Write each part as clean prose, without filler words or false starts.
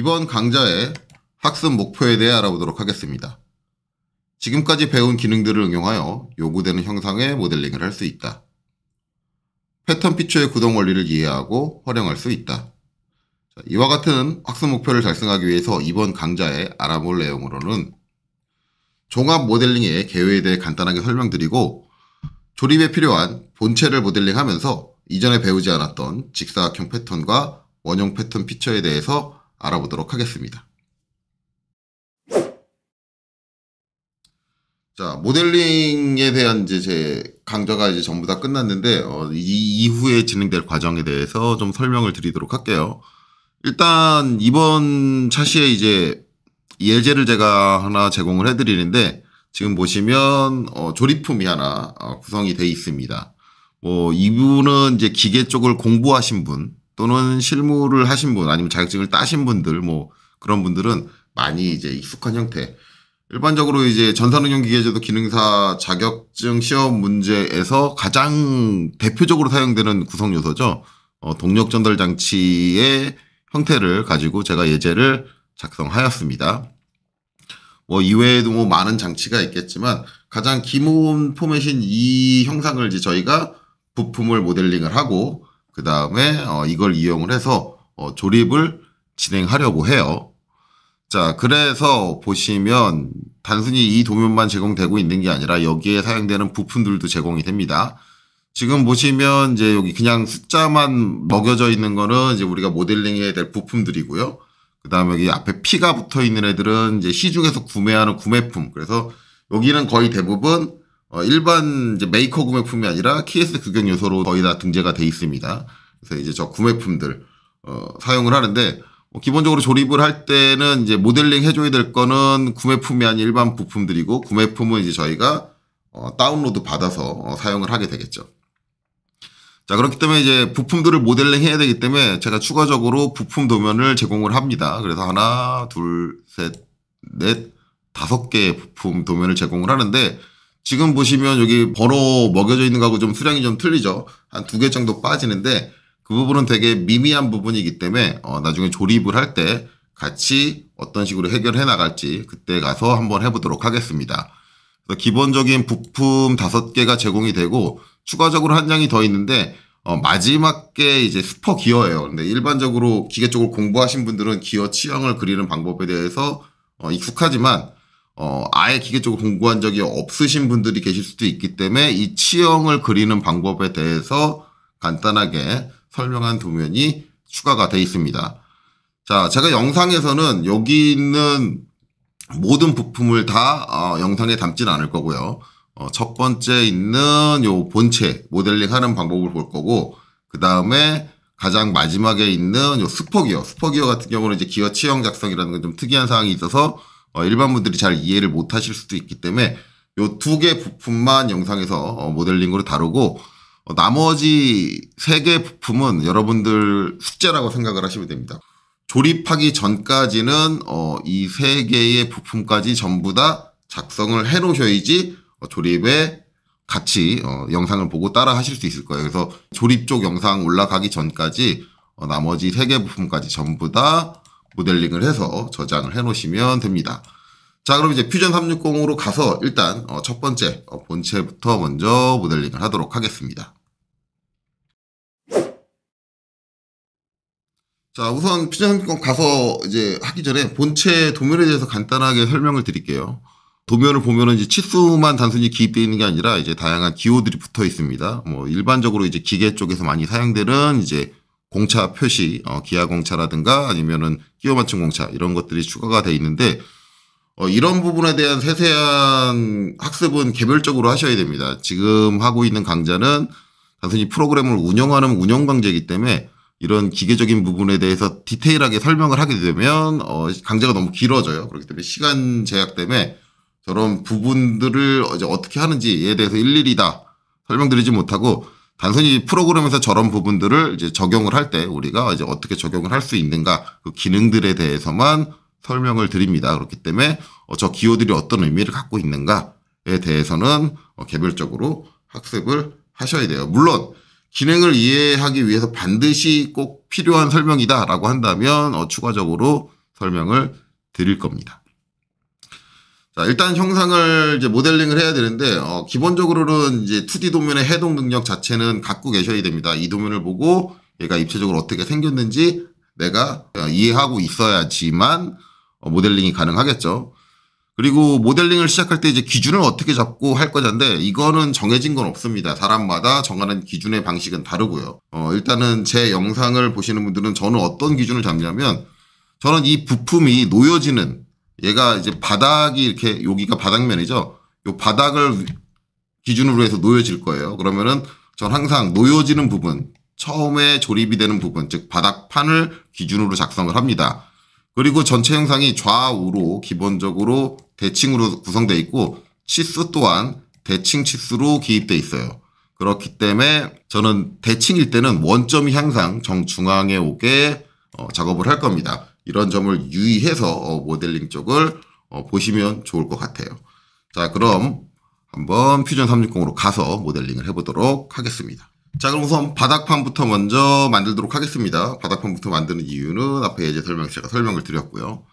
이번 강좌의 학습 목표에 대해 알아보도록 하겠습니다. 지금까지 배운 기능들을 응용하여 요구되는 형상의 모델링을 할 수 있다. 패턴 피처의 구동 원리를 이해하고 활용할 수 있다. 이와 같은 학습 목표를 달성하기 위해서 이번 강좌에 알아볼 내용으로는 종합 모델링의 개요에 대해 간단하게 설명드리고 조립에 필요한 본체를 모델링하면서 이전에 배우지 않았던 직사각형 패턴과 원형 패턴 피처에 대해서 알아보도록 하겠습니다. 자, 모델링에 대한 제 강좌가 전부 다 끝났는데 이 이후에 진행될 과정에 대해서 좀 설명을 드리도록 할게요. 일단 이번 차시에 예제를 제가 하나 제공을 해드리는데 지금 보시면 조립품이 하나 구성이 되어 있습니다. 이분은 기계 쪽을 공부하신 분 또는 실무를 하신 분 아니면 자격증을 따신 분들 그런 분들은 많이 익숙한 형태. 일반적으로 전산응용기계제도 기능사 자격증 시험 문제에서 가장 대표적으로 사용되는 구성 요소죠. 동력 전달 장치의 형태를 가지고 제가 예제를 작성하였습니다. 이외에도 많은 장치가 있겠지만 가장 기본 포맷인 이 형상을 저희가 부품을 모델링을 하고 그 다음에 이걸 이용을 해서 조립을 진행하려고 해요. 자, 그래서 보시면 단순히 이 도면만 제공되고 있는 게 아니라 여기에 사용되는 부품들도 제공이 됩니다. 지금 보시면 여기 그냥 숫자만 먹여져 있는 거는 우리가 모델링해야 될 부품들이고요. 그 다음에 여기 앞에 P가 붙어 있는 애들은 시중에서 구매하는 구매품. 그래서 여기는 거의 대부분 일반 메이커 구매품이 아니라 KS 규격 요소로 거의 다 등재가 돼 있습니다. 그래서 저 구매품들 사용을 하는데 기본적으로 조립을 할 때는 모델링 해줘야 될 거는 구매품이 아닌 일반 부품들이고 구매품은 저희가 다운로드 받아서 사용을 하게 되겠죠. 자, 그렇기 때문에 부품들을 모델링 해야 되기 때문에 제가 추가적으로 부품 도면을 제공을 합니다. 그래서 하나, 둘, 셋, 넷, 5개의 부품 도면을 제공을 하는데 지금 보시면 여기 번호 먹여져 있는 거하고 수량이 좀 틀리죠. 한 2개 정도 빠지는데 그 부분은 되게 미미한 부분이기 때문에 나중에 조립을 할 때 같이 어떤 식으로 해결해 나갈지 그때 가서 한번 해보도록 하겠습니다. 그래서 기본적인 부품 5개가 제공이 되고 추가적으로 한 장이 더 있는데 마지막 게 스퍼 기어예요. 근데 일반적으로 기계 쪽을 공부하신 분들은 기어 치형을 그리는 방법에 대해서 익숙하지만 아예 기계 쪽을 공부한 적이 없으신 분들이 계실 수도 있기 때문에 이 치형을 그리는 방법에 대해서 간단하게 설명한 도면이 추가가 되어 있습니다. 자, 제가 영상에서는 여기 있는 모든 부품을 다 영상에 담지는 않을 거고요. 첫 번째 있는 요 본체 모델링 하는 방법을 볼 거고 그 다음에 가장 마지막에 있는 요 스퍼기어 같은 경우는 기어 치형 작성이라는 건 좀 특이한 사항이 있어서 일반 분들이 잘 이해를 못 하실 수도 있기 때문에 요 2개 부품만 영상에서 모델링으로 다루고 나머지 3개 부품은 여러분들 숙제라고 생각을 하시면 됩니다. 조립하기 전까지는 이 3개의 부품까지 전부 다 작성을 해 놓으셔야지 조립에 같이 영상을 보고 따라 하실 수 있을 거예요. 그래서 조립 쪽 영상 올라가기 전까지 나머지 3개 부품까지 전부 다 모델링을 해서 저장을 해 놓으시면 됩니다. 자, 그럼 퓨전 360으로 가서 일단 첫 번째 본체부터 먼저 모델링을 하도록 하겠습니다. 자, 우선 퓨전 360 가서 하기 전에 본체 도면에 대해서 간단하게 설명을 드릴게요. 도면을 보면은 치수만 단순히 기입되어 있는 게 아니라 다양한 기호들이 붙어 있습니다. 일반적으로 기계 쪽에서 많이 사용되는 공차 표시, 기하 공차라든가 아니면은 끼워 맞춤 공차 이런 것들이 추가가 되어 있는데 이런 부분에 대한 세세한 학습은 개별적으로 하셔야 됩니다. 지금 하고 있는 강좌는 단순히 프로그램을 운영하는 운영 강좌이기 때문에 이런 기계적인 부분에 대해서 디테일하게 설명을 하게 되면 강좌가 너무 길어져요. 그렇기 때문에 시간 제약 때문에 저런 부분들을 어떻게 하는지에 대해서 일일이 다 설명드리지 못하고 단순히 프로그램에서 저런 부분들을 적용을 할 때 우리가 어떻게 적용을 할 수 있는가 그 기능들에 대해서만 설명을 드립니다. 그렇기 때문에 저 기호들이 어떤 의미를 갖고 있는가에 대해서는 개별적으로 학습을 하셔야 돼요. 물론 기능을 이해하기 위해서 반드시 꼭 필요한 설명이다라고 한다면 추가적으로 설명을 드릴 겁니다. 자, 일단 형상을 이제 모델링을 해야 되는데, 기본적으로는 이제 2D 도면의 해동 능력 자체는 갖고 계셔야 됩니다. 이 도면을 보고 얘가 입체적으로 어떻게 생겼는지 내가 이해하고 있어야지만 모델링이 가능하겠죠. 그리고 모델링을 시작할 때 이제 기준을 어떻게 잡고 할 거냐인데, 이거는 정해진 건 없습니다. 사람마다 정하는 기준의 방식은 다르고요. 일단은 제 영상을 보시는 분들은 저는 어떤 기준을 잡냐면, 저는 이 부품이 놓여지는, 얘가 이제 바닥이 이렇게, 여기가 바닥면이죠. 요 바닥을 기준으로 해서 놓여질 거예요. 그러면은 전 항상 놓여지는 부분, 처음에 조립이 되는 부분, 즉 바닥판을 기준으로 작성을 합니다. 그리고 전체 형상이 좌우로 기본적으로 대칭으로 구성되어 있고, 치수 또한 대칭 치수로 기입되어 있어요. 그렇기 때문에 저는 대칭일 때는 원점이 항상 정중앙에 오게 작업을 할 겁니다. 이런 점을 유의해서 모델링 쪽을 보시면 좋을 것 같아요. 자, 그럼 한번 퓨전 360으로 가서 모델링을 해보도록 하겠습니다. 자, 그럼 우선 바닥판부터 먼저 만들도록 하겠습니다. 바닥판부터 만드는 이유는 앞에 예제 제가 설명을 드렸고요.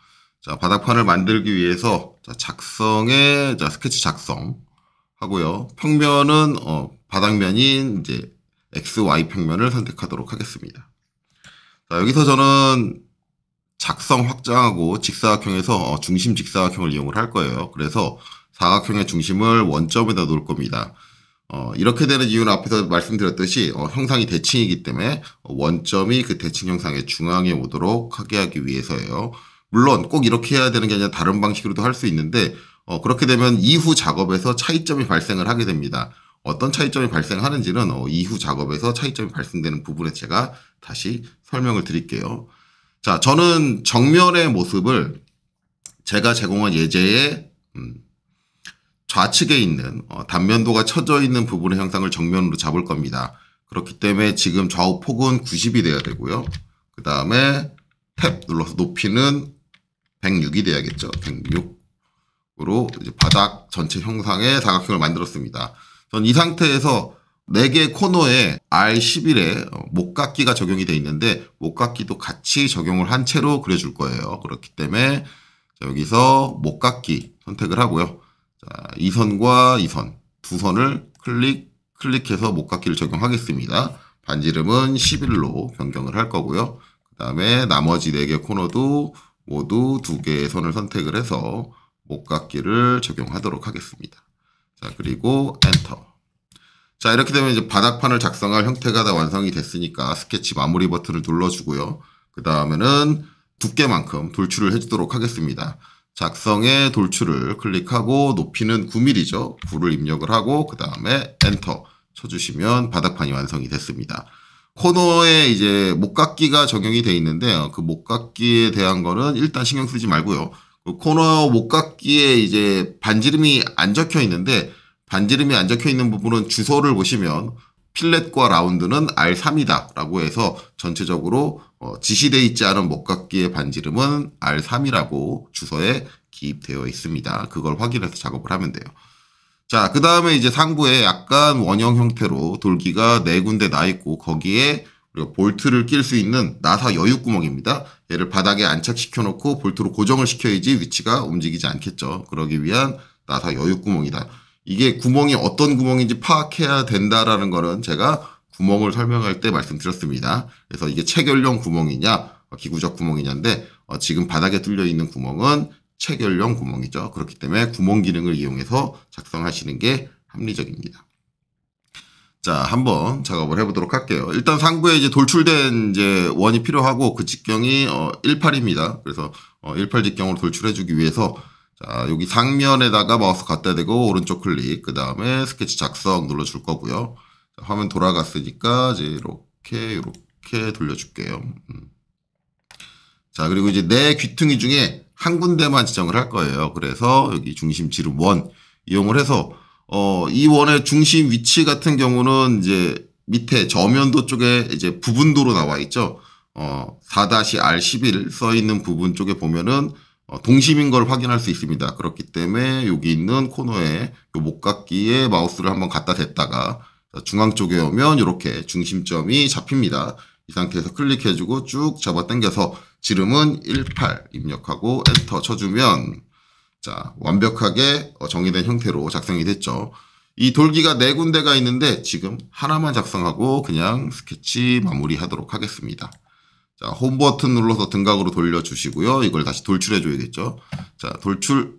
자, 바닥판을 만들기 위해서 작성에 스케치 작성 하고요. 평면은 바닥면인 이제 XY 평면을 선택하도록 하겠습니다. 자, 여기서 저는 작성 확장하고 직사각형에서 중심 직사각형을 이용을 할 거예요. 그래서 사각형의 중심을 원점에다 놓을 겁니다. 이렇게 되는 이유는 앞에서 말씀드렸듯이 형상이 대칭이기 때문에 원점이 그 대칭 형상의 중앙에 오도록 하게 하기 위해서예요. 물론 꼭 이렇게 해야 되는 게 아니라 다른 방식으로도 할 수 있는데, 그렇게 되면 이후 작업에서 차이점이 발생을 하게 됩니다. 어떤 차이점이 발생하는지는 이후 작업에서 차이점이 발생되는 부분에 제가 다시 설명을 드릴게요. 자, 저는 정면의 모습을 제가 제공한 예제에 좌측에 있는 단면도가 쳐져 있는 부분의 형상을 정면으로 잡을 겁니다. 그렇기 때문에 지금 좌우 폭은 90이 돼야 되고요. 그 다음에 탭 눌러서 높이는 106이 돼야겠죠. 106으로 이제 바닥 전체 형상의 사각형을 만들었습니다. 전 이 상태에서 4개 코너에 R11에 목깎기가 적용이 되어 있는데, 목깎기도 같이 적용을 한 채로 그려줄 거예요. 그렇기 때문에 여기서 목깎기 선택을 하고요. 자, 이 선과 이 선, 두 선을 클릭해서 목깎기를 적용하겠습니다. 반지름은 11로 변경을 할 거고요. 그 다음에 나머지 4개 코너도 모두 2개의 선을 선택을 해서 목깎기를 적용하도록 하겠습니다. 자, 그리고 엔터. 자, 이렇게 되면 이제 바닥판을 작성할 형태가 다 완성이 됐으니까 스케치 마무리 버튼을 눌러주고요. 그 다음에는 두께만큼 돌출을 해주도록 하겠습니다. 작성의 돌출을 클릭하고 높이는 9mm죠. 9를 입력을 하고 그 다음에 엔터 쳐주시면 바닥판이 완성이 됐습니다. 코너에 이제 목깎기가 적용이 되어 있는데, 그 목깎기에 대한 거는 일단 신경 쓰지 말고요. 그 코너 목깎기에 이제 반지름이 안 적혀 있는데, 반지름이 안 적혀 있는 부분은 주소를 보시면 필렛과 라운드는 R3이다 라고 해서 전체적으로 지시되어 있지 않은 목깎기의 반지름은 R3이라고 주소에 기입되어 있습니다. 그걸 확인해서 작업을 하면 돼요. 자, 그 다음에 이제 상부에 약간 원형 형태로 돌기가 4군데 나 있고, 거기에 우리가 볼트를 낄 수 있는 나사 여유구멍입니다. 얘를 바닥에 안착시켜 놓고 볼트로 고정을 시켜야지 위치가 움직이지 않겠죠. 그러기 위한 나사 여유구멍이다. 이게 구멍이 어떤 구멍인지 파악해야 된다라는 거는 제가 구멍을 설명할 때 말씀드렸습니다. 그래서 이게 체결용 구멍이냐 기구적 구멍이냐인데, 지금 바닥에 뚫려 있는 구멍은 체결용 구멍이죠. 그렇기 때문에 구멍 기능을 이용해서 작성하시는 게 합리적입니다. 자, 한번 작업을 해보도록 할게요. 일단 상부에 이제 돌출된 이제 원이 필요하고, 그 직경이 18입니다. 그래서 18 직경으로 돌출해주기 위해서, 자, 여기 상면에다가 마우스 갖다 대고 오른쪽 클릭, 그 다음에 스케치 작성 눌러줄 거고요. 자, 화면 돌아갔으니까 이제 이렇게 돌려줄게요. 자, 그리고 이제 내 귀퉁이 중에 한 군데만 지정을 할 거예요. 그래서 여기 중심 지름 원 이용을 해서 이 원의 중심 위치 같은 경우는 이제 밑에 저면도 쪽에 이제 부분도로 나와 있죠. 4-R11 써 있는 부분 쪽에 보면은 동심인 걸 확인할 수 있습니다. 그렇기 때문에 여기 있는 코너에 요 목깎기에 마우스를 한번 갖다 댔다가 중앙 쪽에 오면 이렇게 중심점이 잡힙니다. 이 상태에서 클릭해주고 쭉 잡아 당겨서 지름은 18 입력하고 엔터 쳐주면 자, 완벽하게 정의된 형태로 작성이 됐죠. 이 돌기가 4군데가 있는데 지금 하나만 작성하고 그냥 스케치 마무리하도록 하겠습니다. 자, 홈 버튼 눌러서 등각으로 돌려주시고요. 이걸 다시 돌출해줘야겠죠. 자, 돌출.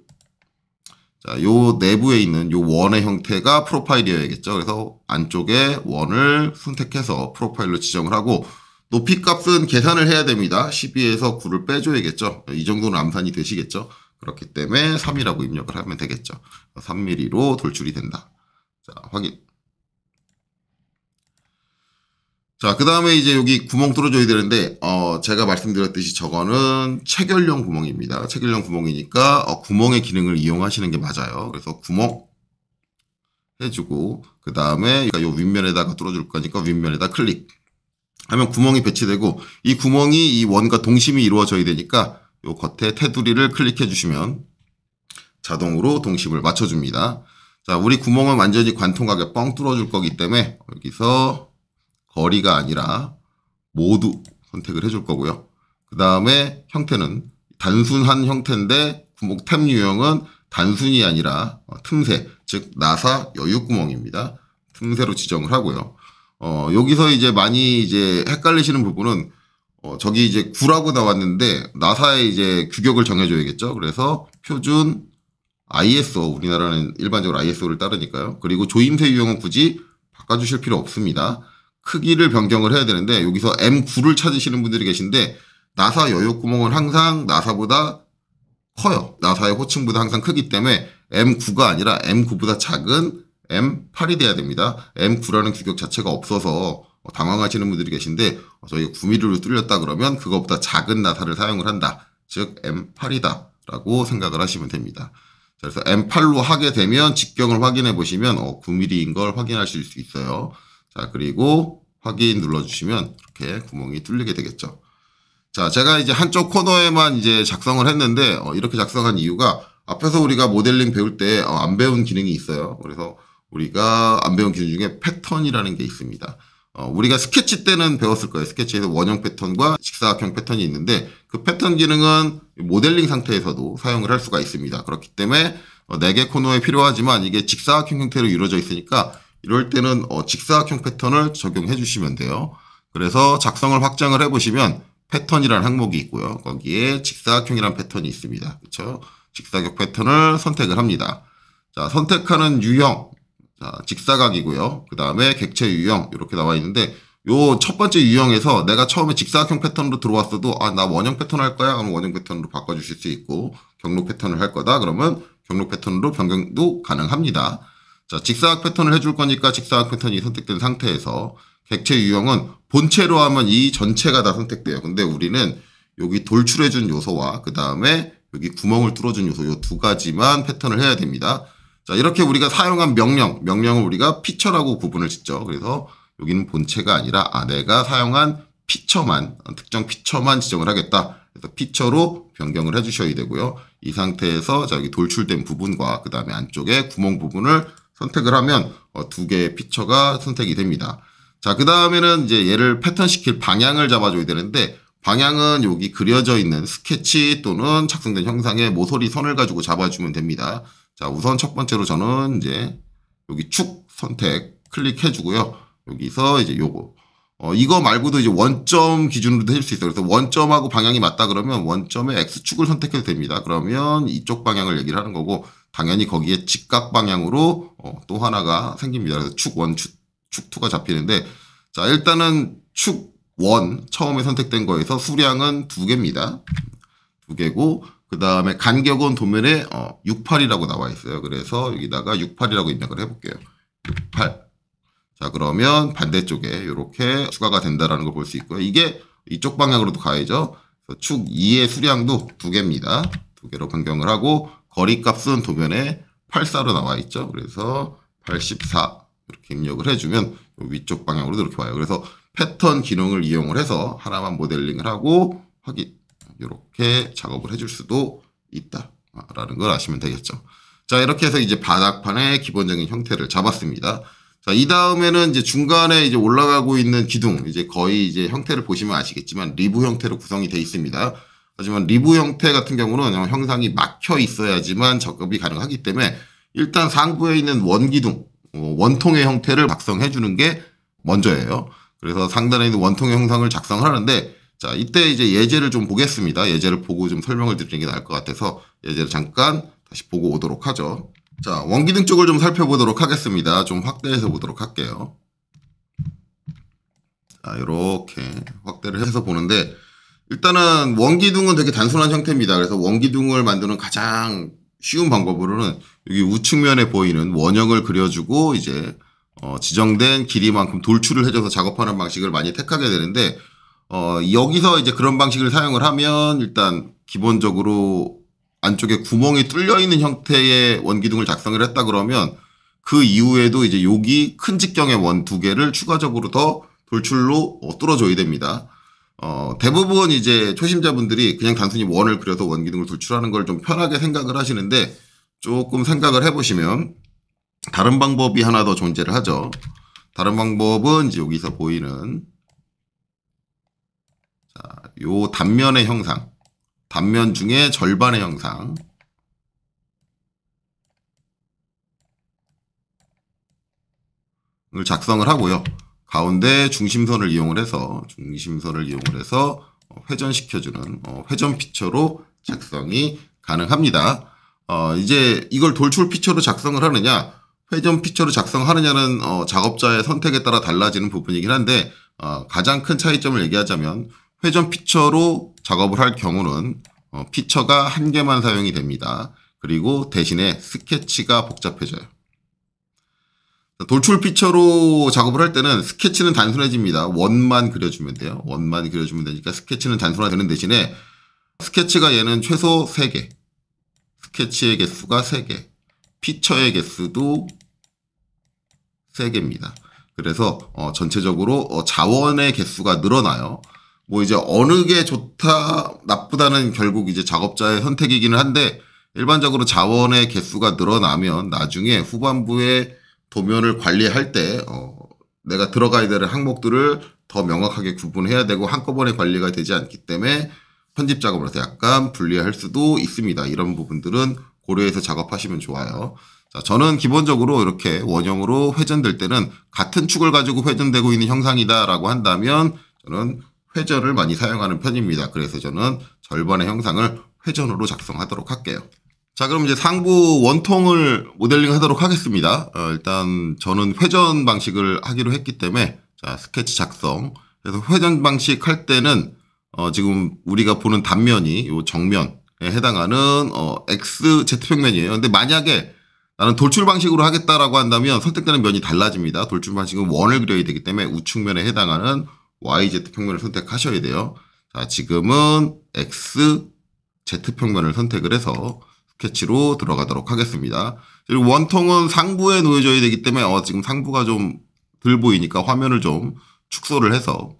자, 요 내부에 있는 요 원의 형태가 프로파일이어야겠죠. 그래서 안쪽에 원을 선택해서 프로파일로 지정을 하고 높이 값은 계산을 해야 됩니다. 12에서 9를 빼줘야겠죠. 이 정도는 암산이 되시겠죠. 그렇기 때문에 3이라고 입력을 하면 되겠죠. 3mm로 돌출이 된다. 자, 확인. 자, 그 다음에 이제 여기 구멍 뚫어줘야 되는데, 제가 말씀드렸듯이 저거는 체결용 구멍입니다. 체결용 구멍이니까, 구멍의 기능을 이용하시는 게 맞아요. 그래서 구멍 해주고, 그 다음에 요 윗면에다가 뚫어줄 거니까 윗면에다 클릭. 하면 구멍이 배치되고, 이 구멍이 이 원과 동심이 이루어져야 되니까, 요 겉에 테두리를 클릭해 주시면 자동으로 동심을 맞춰줍니다. 자, 우리 구멍은 완전히 관통하게 뻥 뚫어줄 거기 때문에, 여기서 거리가 아니라 모두 선택을 해줄 거고요. 그 다음에 형태는 단순한 형태인데 구멍 탭 유형은 단순이 아니라 틈새, 즉 나사 여유구멍입니다. 틈새로 지정을 하고요. 여기서 이제 많이 이제 헷갈리시는 부분은 저기 이제 9라고 나왔는데 나사의 이제 규격을 정해줘야겠죠. 그래서 표준 ISO, 우리나라는 일반적으로 ISO를 따르니까요. 그리고 조임새 유형은 굳이 바꿔주실 필요 없습니다. 크기를 변경을 해야 되는데 여기서 M9를 찾으시는 분들이 계신데 나사 여유구멍은 항상 나사보다 커요. 나사의 호층보다 항상 크기 때문에 M9가 아니라 M9보다 작은 M8이 돼야 됩니다. M9라는 규격 자체가 없어서 당황하시는 분들이 계신데 저희가 9mm로 뚫렸다 그러면 그것보다 작은 나사를 사용을 한다. 즉 M8이다 라고 생각을 하시면 됩니다. 그래서 M8로 하게 되면 직경을 확인해 보시면 9mm인 걸 확인하실 수 있어요. 자, 그리고 확인 눌러주시면 이렇게 구멍이 뚫리게 되겠죠. 자, 제가 이제 한쪽 코너에만 이제 작성을 했는데, 이렇게 작성한 이유가 앞에서 우리가 모델링 배울 때 안 배운 기능이 있어요. 그래서 우리가 안 배운 기능 중에 패턴이라는 게 있습니다. 우리가 스케치 때는 배웠을 거예요. 스케치에서 원형 패턴과 직사각형 패턴이 있는데 그 패턴 기능은 모델링 상태에서도 사용을 할 수가 있습니다. 그렇기 때문에 4개 코너에 필요하지만 이게 직사각형 형태로 이루어져 있으니까 이럴 때는 직사각형 패턴을 적용해 주시면 돼요. 그래서 작성을 확장을 해보시면 패턴이라는 항목이 있고요. 거기에 직사각형이라는 패턴이 있습니다. 그렇죠? 직사각 패턴을 선택을 합니다. 자, 선택하는 유형, 자, 직사각이고요. 그 다음에 객체 유형 이렇게 나와 있는데 요 첫 번째 유형에서 내가 처음에 직사각형 패턴으로 들어왔어도 나 원형 패턴 할 거야. 그러면 원형 패턴으로 바꿔주실 수 있고 경록 패턴을 할 거다. 그러면 경록 패턴으로 변경도 가능합니다. 자, 직사각 패턴을 해줄 거니까 직사각 패턴이 선택된 상태에서 객체 유형은 본체로 하면 이 전체가 다 선택돼요. 근데 우리는 여기 돌출해준 요소와 그 다음에 여기 구멍을 뚫어준 요소 요 2가지만 패턴을 해야 됩니다. 자, 이렇게 우리가 사용한 명령을 우리가 피처라고 구분을 짓죠. 그래서 여기는 본체가 아니라 내가 사용한 피처만, 특정 피처만 지정을 하겠다. 그래서 피처로 변경을 해주셔야 되고요. 이 상태에서 자, 여기 돌출된 부분과 그 다음에 안쪽에 구멍 부분을 선택을 하면 2개의 피처가 선택이 됩니다. 자, 그 다음에는 이제 얘를 패턴 시킬 방향을 잡아줘야 되는데 방향은 여기 그려져 있는 스케치 또는 작성된 형상의 모서리 선을 가지고 잡아주면 됩니다. 자, 우선 첫 번째로 저는 이제 여기 축 선택 클릭해주고요. 여기서 이제 요거 이거 말고도 이제 원점 기준으로도 할 수 있어요. 그래서 원점하고 방향이 맞다 그러면 원점의 X축을 선택해도 됩니다. 그러면 이쪽 방향을 얘기를 하는 거고 당연히 거기에 직각 방향으로 또 하나가 생깁니다. 그래서 축1, 축2가 잡히는데 자, 일단은 축1 처음에 선택된 거에서 수량은 2개입니다. 2개고 그 다음에 간격은 도면에 68이라고 나와 있어요. 그래서 여기다가 68이라고 입력을 해볼게요. 68. 자, 그러면 반대쪽에 이렇게 추가가 된다라는 걸 볼 수 있고요. 이게 이쪽 방향으로도 가야죠. 축 2의 수량도 2개입니다. 2개로 변경을 하고 거리 값은 도면에 84로 나와 있죠. 그래서 84 이렇게 입력을 해주면 위쪽 방향으로 이렇게 와요. 그래서 패턴 기능을 이용을 해서 하나만 모델링을 하고 확인 이렇게 작업을 해줄 수도 있다라는 걸 아시면 되겠죠. 자, 이렇게 해서 이제 바닥판의 기본적인 형태를 잡았습니다. 자, 이 다음에는 이제 중간에 이제 올라가고 있는 기둥, 이제 거의 이제 형태를 보시면 아시겠지만 리브 형태로 구성이 되어 있습니다. 하지만 리브 형태 같은 경우는 형상이 막혀 있어야지만 작업이 가능하기 때문에 일단 상부에 있는 원기둥, 원통의 형태를 작성해 주는 게 먼저예요. 그래서 상단에 있는 원통의 형상을 작성을 하는데, 자, 이때 이제 예제를 좀 보겠습니다. 예제를 보고 좀 설명을 드리는 게 나을 것 같아서 예제를 잠깐 다시 보고 오도록 하죠. 자, 원기둥 쪽을 좀 살펴보도록 하겠습니다. 좀 확대해서 보도록 할게요. 자, 이렇게 확대를 해서 보는데, 일단은 원기둥은 되게 단순한 형태입니다. 그래서 원기둥을 만드는 가장 쉬운 방법으로는 여기 우측면에 보이는 원형을 그려주고 이제 지정된 길이만큼 돌출을 해줘서 작업하는 방식을 많이 택하게 되는데, 여기서 이제 그런 방식을 사용을 하면 일단 기본적으로 안쪽에 구멍이 뚫려 있는 형태의 원기둥을 작성을 했다 그러면 그 이후에도 이제 여기 큰 직경의 원 두 개를 추가적으로 더 돌출로 뚫어줘야 됩니다. 대부분 이제 초심자분들이 그냥 단순히 원을 그려서 원기둥을 돌출하는 걸 좀 편하게 생각을 하시는데, 조금 생각을 해보시면 다른 방법이 하나 더 존재를 하죠. 다른 방법은 이제 여기서 보이는 자, 요 단면의 형상, 단면 중에 절반의 형상을 작성을 하고요. 가운데 중심선을 이용을 해서 회전시켜주는 회전 피처로 작성이 가능합니다. 이제 이걸 돌출 피처로 작성을 하느냐, 회전 피처로 작성하느냐는 작업자의 선택에 따라 달라지는 부분이긴 한데, 가장 큰 차이점을 얘기하자면 회전 피처로 작업을 할 경우는 피처가 한 개만 사용이 됩니다. 그리고 대신에 스케치가 복잡해져요. 돌출 피처로 작업을 할 때는 스케치는 단순해집니다. 원만 그려주면 돼요. 원만 그려주면 되니까 스케치는 단순화되는 대신에 스케치가 얘는 최소 3개, 스케치의 개수가 3개, 피처의 개수도 3개입니다. 그래서 전체적으로 자원의 개수가 늘어나요. 뭐 이제 어느 게 좋다 나쁘다는 결국 이제 작업자의 선택이기는 한데, 일반적으로 자원의 개수가 늘어나면 나중에 후반부에 도면을 관리할 때 내가 들어가야 될 항목들을 더 명확하게 구분해야 되고 한꺼번에 관리가 되지 않기 때문에 편집 작업을 해서 약간 불리할 수도 있습니다. 이런 부분들은 고려해서 작업하시면 좋아요. 자, 저는 기본적으로 이렇게 원형으로 회전될 때는 같은 축을 가지고 회전되고 있는 형상이다라고 한다면 저는 회전을 많이 사용하는 편입니다. 그래서 저는 절반의 형상을 회전으로 작성하도록 할게요. 자, 그럼 이제 상부 원통을 모델링 하도록 하겠습니다. 일단 저는 회전 방식을 하기로 했기 때문에, 자, 스케치 작성. 그래서 회전 방식 할 때는 지금 우리가 보는 단면이 요 정면에 해당하는 X, Z평면이에요. 근데 만약에 나는 돌출 방식으로 하겠다라고 한다면 선택되는 면이 달라집니다. 돌출 방식은 원을 그려야 되기 때문에 우측면에 해당하는 YZ평면을 선택하셔야 돼요. 자, 지금은 X, Z평면을 선택을 해서 스케치로 들어가도록 하겠습니다. 그리고 원통은 상부에 놓여져야 되기 때문에 지금 상부가 좀 덜 보이니까 화면을 좀 축소를 해서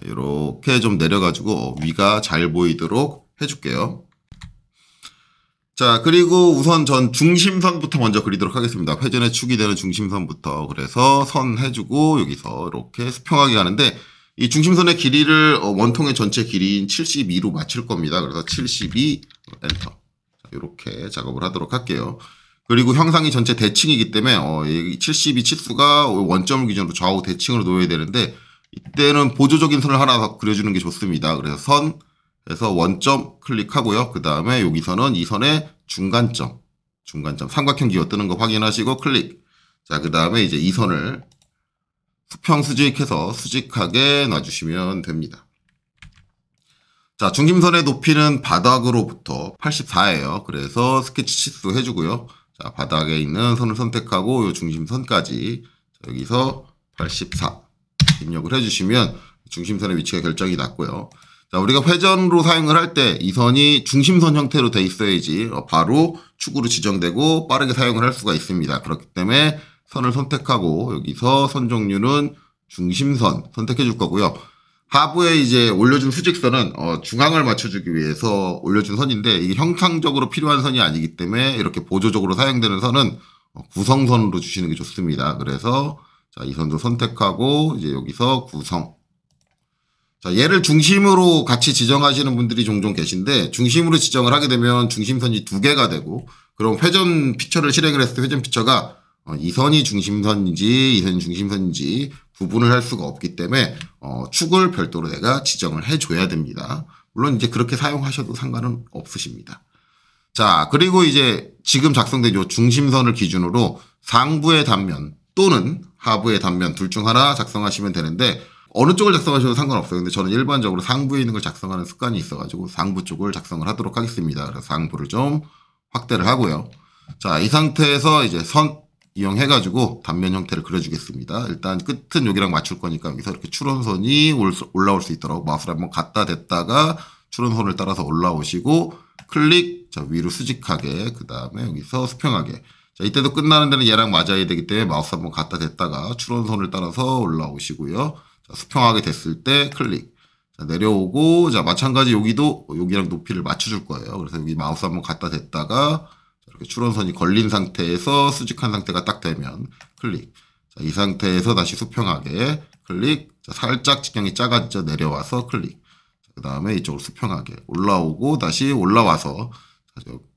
이렇게 좀 내려가지고 위가 잘 보이도록 해줄게요. 자, 그리고 우선 전 중심선부터 먼저 그리도록 하겠습니다. 회전의 축이 되는 중심선부터. 그래서 선 해주고 여기서 이렇게 수평하게 가는데, 이 중심선의 길이를 원통의 전체 길이인 72로 맞출 겁니다. 그래서 72 엔터. 이렇게 작업을 하도록 할게요. 그리고 형상이 전체 대칭이기 때문에 72 치수가 원점을 기준으로 좌우 대칭으로 놓여야 되는데, 이때는 보조적인 선을 하나 더 그려주는 게 좋습니다. 그래서 선에서 원점 클릭하고요. 그 다음에 여기서는 이 선의 중간점 삼각형 기어 뜨는 거 확인하시고 클릭. 자, 그 다음에 이제 이 선을 수평 수직해서 수직하게 놔주시면 됩니다. 자, 중심선의 높이는 바닥으로부터 84예요. 그래서 스케치 치수 해주고요. 자, 바닥에 있는 선을 선택하고 이 중심선까지 여기서 84 입력을 해주시면 중심선의 위치가 결정이 났고요. 자, 우리가 회전으로 사용을 할 때 이 선이 중심선 형태로 돼 있어야지 바로 축으로 지정되고 빠르게 사용을 할 수가 있습니다. 그렇기 때문에 선을 선택하고 여기서 선 종류는 중심선 선택해 줄 거고요. 하부에 이제 올려준 수직선은 중앙을 맞춰주기 위해서 올려준 선인데, 이게 형상적으로 필요한 선이 아니기 때문에 이렇게 보조적으로 사용되는 선은 구성선으로 주시는 게 좋습니다. 그래서 자, 이 선도 선택하고 이제 여기서 구성. 자, 얘를 중심으로 같이 지정하시는 분들이 종종 계신데 중심으로 지정을 하게 되면 중심선이 두 개가 되고 그럼 회전 피처를 실행을 했을 때 회전 피처가 이 선이 중심선인지 이 선이 중심선인지 구분을 할 수가 없기 때문에 축을 별도로 내가 지정을 해줘야 됩니다. 물론 이제 그렇게 사용하셔도 상관은 없으십니다. 자, 그리고 이제 지금 작성된 요 중심선을 기준으로 상부의 단면 또는 하부의 단면 둘 중 하나 작성하시면 되는데 어느 쪽을 작성하셔도 상관없어요. 근데 저는 일반적으로 상부에 있는 걸 작성하는 습관이 있어가지고 상부 쪽을 작성을 하도록 하겠습니다. 그래서 상부를 좀 확대를 하고요. 자, 이 상태에서 이제 선 이용해가지고 단면 형태를 그려주겠습니다. 일단 끝은 여기랑 맞출 거니까 여기서 이렇게 추론선이 올라올 수 있도록 마우스를 한번 갖다 댔다가 추론선을 따라서 올라오시고 클릭, 자, 위로 수직하게, 그 다음에 여기서 수평하게. 자, 이때도 끝나는 데는 얘랑 맞아야 되기 때문에 마우스 한번 갖다 댔다가 추론선을 따라서 올라오시고요. 자, 수평하게 됐을 때 클릭. 자, 내려오고, 자, 마찬가지 여기도 여기랑 높이를 맞춰줄 거예요. 그래서 여기 마우스 한번 갖다 댔다가 이렇게 추론선이 걸린 상태에서 수직한 상태가 딱 되면 클릭. 자, 이 상태에서 다시 수평하게 클릭. 자, 살짝 직경이 작아져 내려와서 클릭. 그 다음에 이쪽으로 수평하게 올라오고 다시 올라와서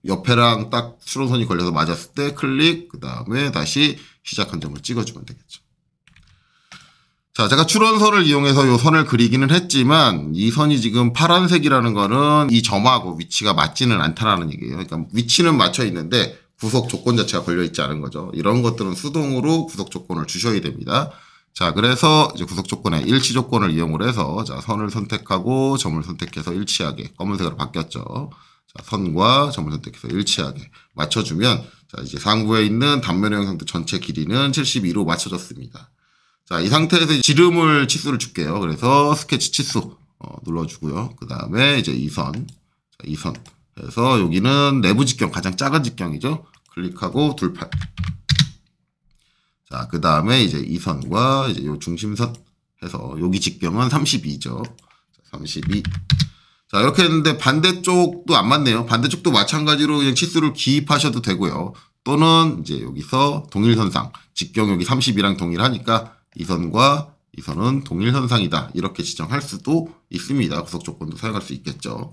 옆에랑 딱 추론선이 걸려서 맞았을 때 클릭. 그 다음에 다시 시작한 점을 찍어주면 되겠죠. 자, 제가 추론선을 이용해서 이 선을 그리기는 했지만 이 선이 지금 파란색이라는 거는 이 점하고 위치가 맞지는 않다라는 얘기예요. 그러니까 위치는 맞춰 있는데 구속 조건 자체가 걸려 있지 않은 거죠. 이런 것들은 수동으로 구속 조건을 주셔야 됩니다. 자, 그래서 이제 구속 조건의 일치 조건을 이용을 해서 자, 선을 선택하고 점을 선택해서 일치하게 검은색으로 바뀌었죠. 자, 선과 점을 선택해서 일치하게 맞춰주면 자, 이제 상부에 있는 단면의 형상도 전체 길이는 72로 맞춰졌습니다. 자, 이 상태에서 지름을 치수를 줄게요. 그래서 스케치 치수 눌러주고요. 그 다음에 이제 이 선, 자, 이 선 해서 여기는 내부 직경 가장 작은 직경이죠. 클릭하고 둘팔. 자, 그 다음에 이제 이 선과 이제 요 중심선 해서 여기 직경은 32죠. 32. 자, 이렇게 했는데 반대쪽도 안 맞네요. 반대쪽도 마찬가지로 그냥 치수를 기입하셔도 되고요. 또는 이제 여기서 동일선상, 직경 여기 30이랑 동일하니까 이 선과 이 선은 동일선상이다. 이렇게 지정할 수도 있습니다. 구속 조건도 사용할 수 있겠죠.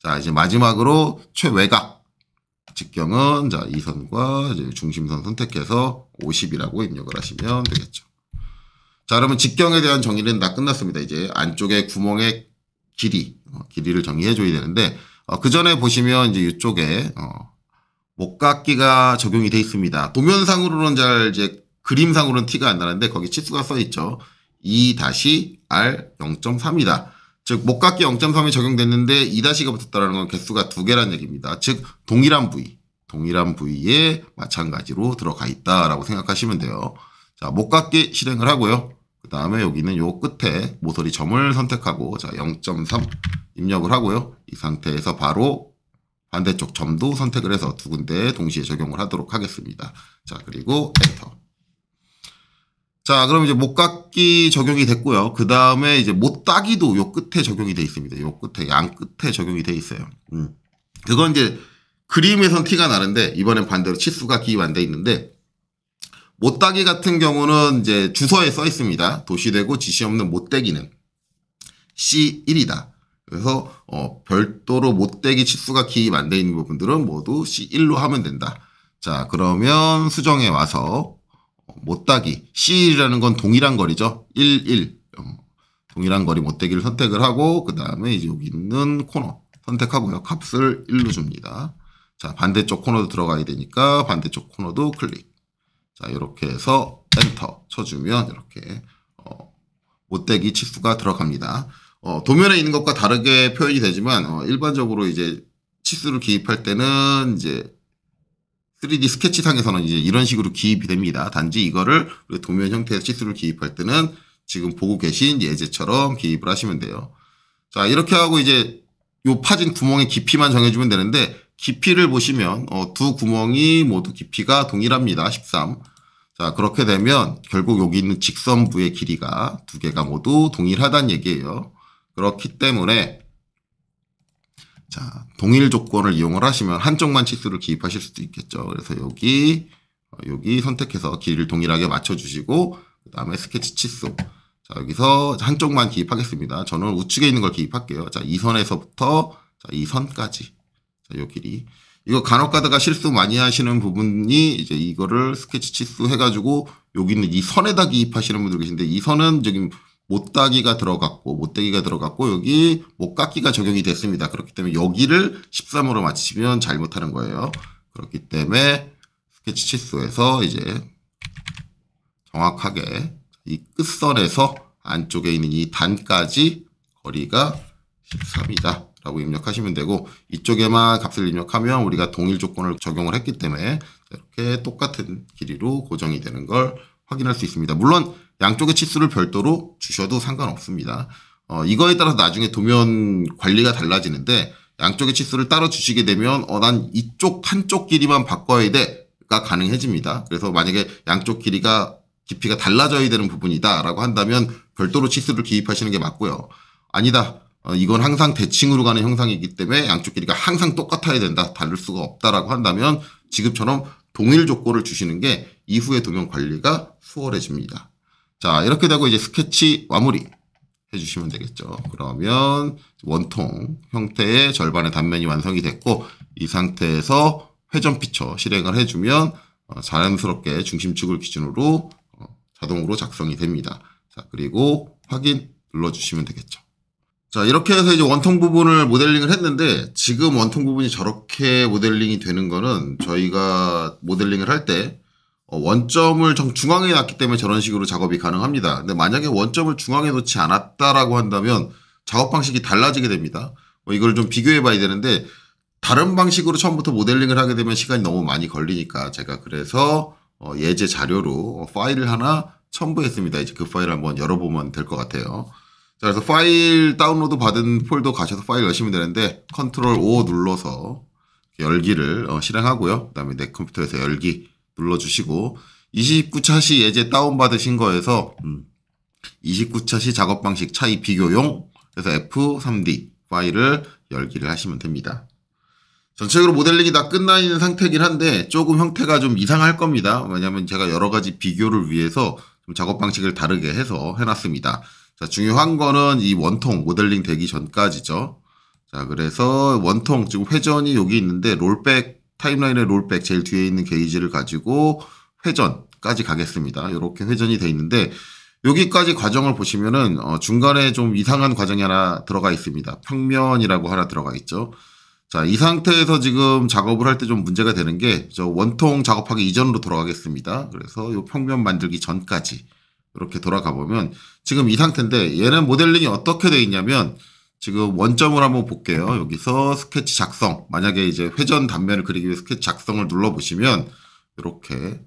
자, 이제 마지막으로 최외곽 직경은 자, 이 선과 이제 중심선 선택해서 50이라고 입력을 하시면 되겠죠. 자, 그러면 직경에 대한 정의는 다 끝났습니다. 이제 안쪽에 구멍의 길이를 정의해 줘야 되는데 그 전에 보시면 이제 이쪽에 목깎기가 적용이 되어 있습니다. 도면상으로는 잘 이제 그림상으로는 티가 안 나는데 거기 치수가 써 있죠. 2-R 0.3이다. 즉 목깎기 0.3이 적용됐는데 2-가 붙었다는 건 개수가 2개란 얘기입니다. 즉 동일한 부위에 마찬가지로 들어가 있다라고 생각하시면 돼요. 자, 목깎기 실행을 하고요. 그 다음에 여기는 요 끝에 모서리 점을 선택하고 자, 0.3 입력을 하고요. 이 상태에서 바로 반대쪽 점도 선택을 해서 두 군데 동시에 적용을 하도록 하겠습니다. 자, 그리고 엔터. 자, 그럼 이제 목깎기 적용이 됐고요. 그 다음에 이제 못따기도 요 끝에 적용이 돼 있습니다. 요 끝에, 양 끝에 적용이 돼 있어요. 그건 이제 그림에선 티가 나는데 이번엔 반대로 치수가 기입 안 돼 있는데 못따기 같은 경우는 이제 주소에 써 있습니다. 도시되고 지시 없는 못떼기는 C1이다. 그래서 별도로 못떼기 치수가 기입 안 돼 있는 부분들은 모두 C1로 하면 된다. 자, 그러면 수정에 와서 못따기 C라는 건 동일한 거리죠. 1. 동일한 거리 못떼기를 선택을 하고 그 다음에 이제 여기 있는 코너 선택하고요. 값을 1로 줍니다. 자, 반대쪽 코너도 들어가야 되니까 반대쪽 코너도 클릭. 자, 이렇게 해서 엔터 쳐주면 이렇게 못떼기 치수가 들어갑니다. 도면에 있는 것과 다르게 표현이 되지만 일반적으로 이제 치수를 기입할 때는 이제 3D 스케치상에서는 이제 이런 식으로 기입이 됩니다. 단지 이거를 도면 형태의 치수를 기입할 때는 지금 보고 계신 예제처럼 기입을 하시면 돼요. 자, 이렇게 하고 이제 요 파진 구멍의 깊이만 정해주면 되는데 깊이를 보시면 두 구멍이 모두 깊이가 동일합니다. 13. 자, 그렇게 되면 결국 여기 있는 직선부의 길이가 두 개가 모두 동일하다는 얘기예요. 그렇기 때문에 자, 동일 조건을 이용을 하시면 한쪽만 치수를 기입하실 수도 있겠죠. 그래서 여기 여기 선택해서 길이를 동일하게 맞춰주시고 그 다음에 스케치 치수. 자, 여기서 한쪽만 기입하겠습니다. 저는 우측에 있는 걸 기입할게요. 자, 이 선에서부터 자, 이 선까지. 자, 요 길이. 이거 간혹 가다가 실수 많이 하시는 부분이 이제 이거를 스케치 치수 해가지고 여기 있는 이 선에다 기입하시는 분들 계신데 이 선은 저기 못따기가 들어갔고 여기 못깎기가 적용이 됐습니다. 그렇기 때문에 여기를 13으로 맞추시면 잘못하는 거예요. 그렇기 때문에 스케치 치수에서 이제 정확하게 이 끝선에서 안쪽에 있는 이 단까지 거리가 13이다 라고 입력하시면 되고 이쪽에만 값을 입력하면 우리가 동일 조건을 적용을 했기 때문에 이렇게 똑같은 길이로 고정이 되는 걸 확인할 수 있습니다. 물론 양쪽의 치수를 별도로 주셔도 상관없습니다. 이거에 따라서 나중에 도면 관리가 달라지는데 양쪽의 치수를 따로 주시게 되면 난 이쪽 한쪽 길이만 바꿔야 돼가 가능해집니다. 그래서 만약에 양쪽 깊이가 달라져야 되는 부분이다 라고 한다면 별도로 치수를 기입하시는 게 맞고요. 아니다. 이건 항상 대칭으로 가는 형상이기 때문에 양쪽 길이가 항상 똑같아야 된다. 다를 수가 없다라고 한다면 지금처럼 동일 조건을 주시는 게 이후의 도면 관리가 수월해집니다. 자, 이렇게 되고 이제 스케치 마무리 해주시면 되겠죠. 그러면 원통 형태의 절반의 단면이 완성이 됐고 이 상태에서 회전 피처 실행을 해주면 자연스럽게 중심축을 기준으로 자동으로 작성이 됩니다. 자, 그리고 확인 눌러주시면 되겠죠. 자, 이렇게 해서 이제 원통 부분을 모델링을 했는데 지금 원통 부분이 저렇게 모델링이 되는 거는 저희가 모델링을 할 때 원점을 정중앙에 놨기 때문에 저런 식으로 작업이 가능합니다. 근데 만약에 원점을 중앙에 놓지 않았다라고 한다면 작업 방식이 달라지게 됩니다. 이걸 좀 비교해 봐야 되는데 다른 방식으로 처음부터 모델링을 하게 되면 시간이 너무 많이 걸리니까 제가 그래서 예제 자료로 파일을 하나 첨부했습니다. 이제 그 파일을 한번 열어보면 될 것 같아요. 자, 그래서 파일 다운로드 받은 폴더 가셔서 파일 여시면 되는데 컨트롤 O 눌러서 열기를 실행하고요. 그 다음에 내 컴퓨터에서 열기 눌러주시고 29차 시 예제 다운받으신 거에서 29차 시 작업 방식 차이 비교용 그래서 F3D 파일을 열기를 하시면 됩니다. 전체적으로 모델링이 다 끝나 있는 상태이긴 한데 조금 형태가 좀 이상할 겁니다. 왜냐하면 제가 여러 가지 비교를 위해서 좀 작업 방식을 다르게 해서 해놨습니다. 자, 중요한 거는 이 원통 모델링 되기 전까지죠. 자, 그래서 원통 지금 회전이 여기 있는데 롤백 타임라인의 롤백 제일 뒤에 있는 게이지를 가지고 회전까지 가겠습니다. 이렇게 회전이 돼 있는데 여기까지 과정을 보시면은 중간에 좀 이상한 과정이 하나 들어가 있습니다. 평면이라고 하나 들어가 있죠. 자, 이 상태에서 지금 작업을 할 때 좀 문제가 되는 게 저 원통 작업하기 이전으로 돌아가겠습니다. 그래서 이 평면 만들기 전까지 이렇게 돌아가 보면 지금 이 상태인데 얘는 모델링이 어떻게 되어 있냐면 지금 원점을 한번 볼게요. 여기서 스케치 작성. 만약에 이제 회전 단면을 그리기 위해 스케치 작성을 눌러보시면 이렇게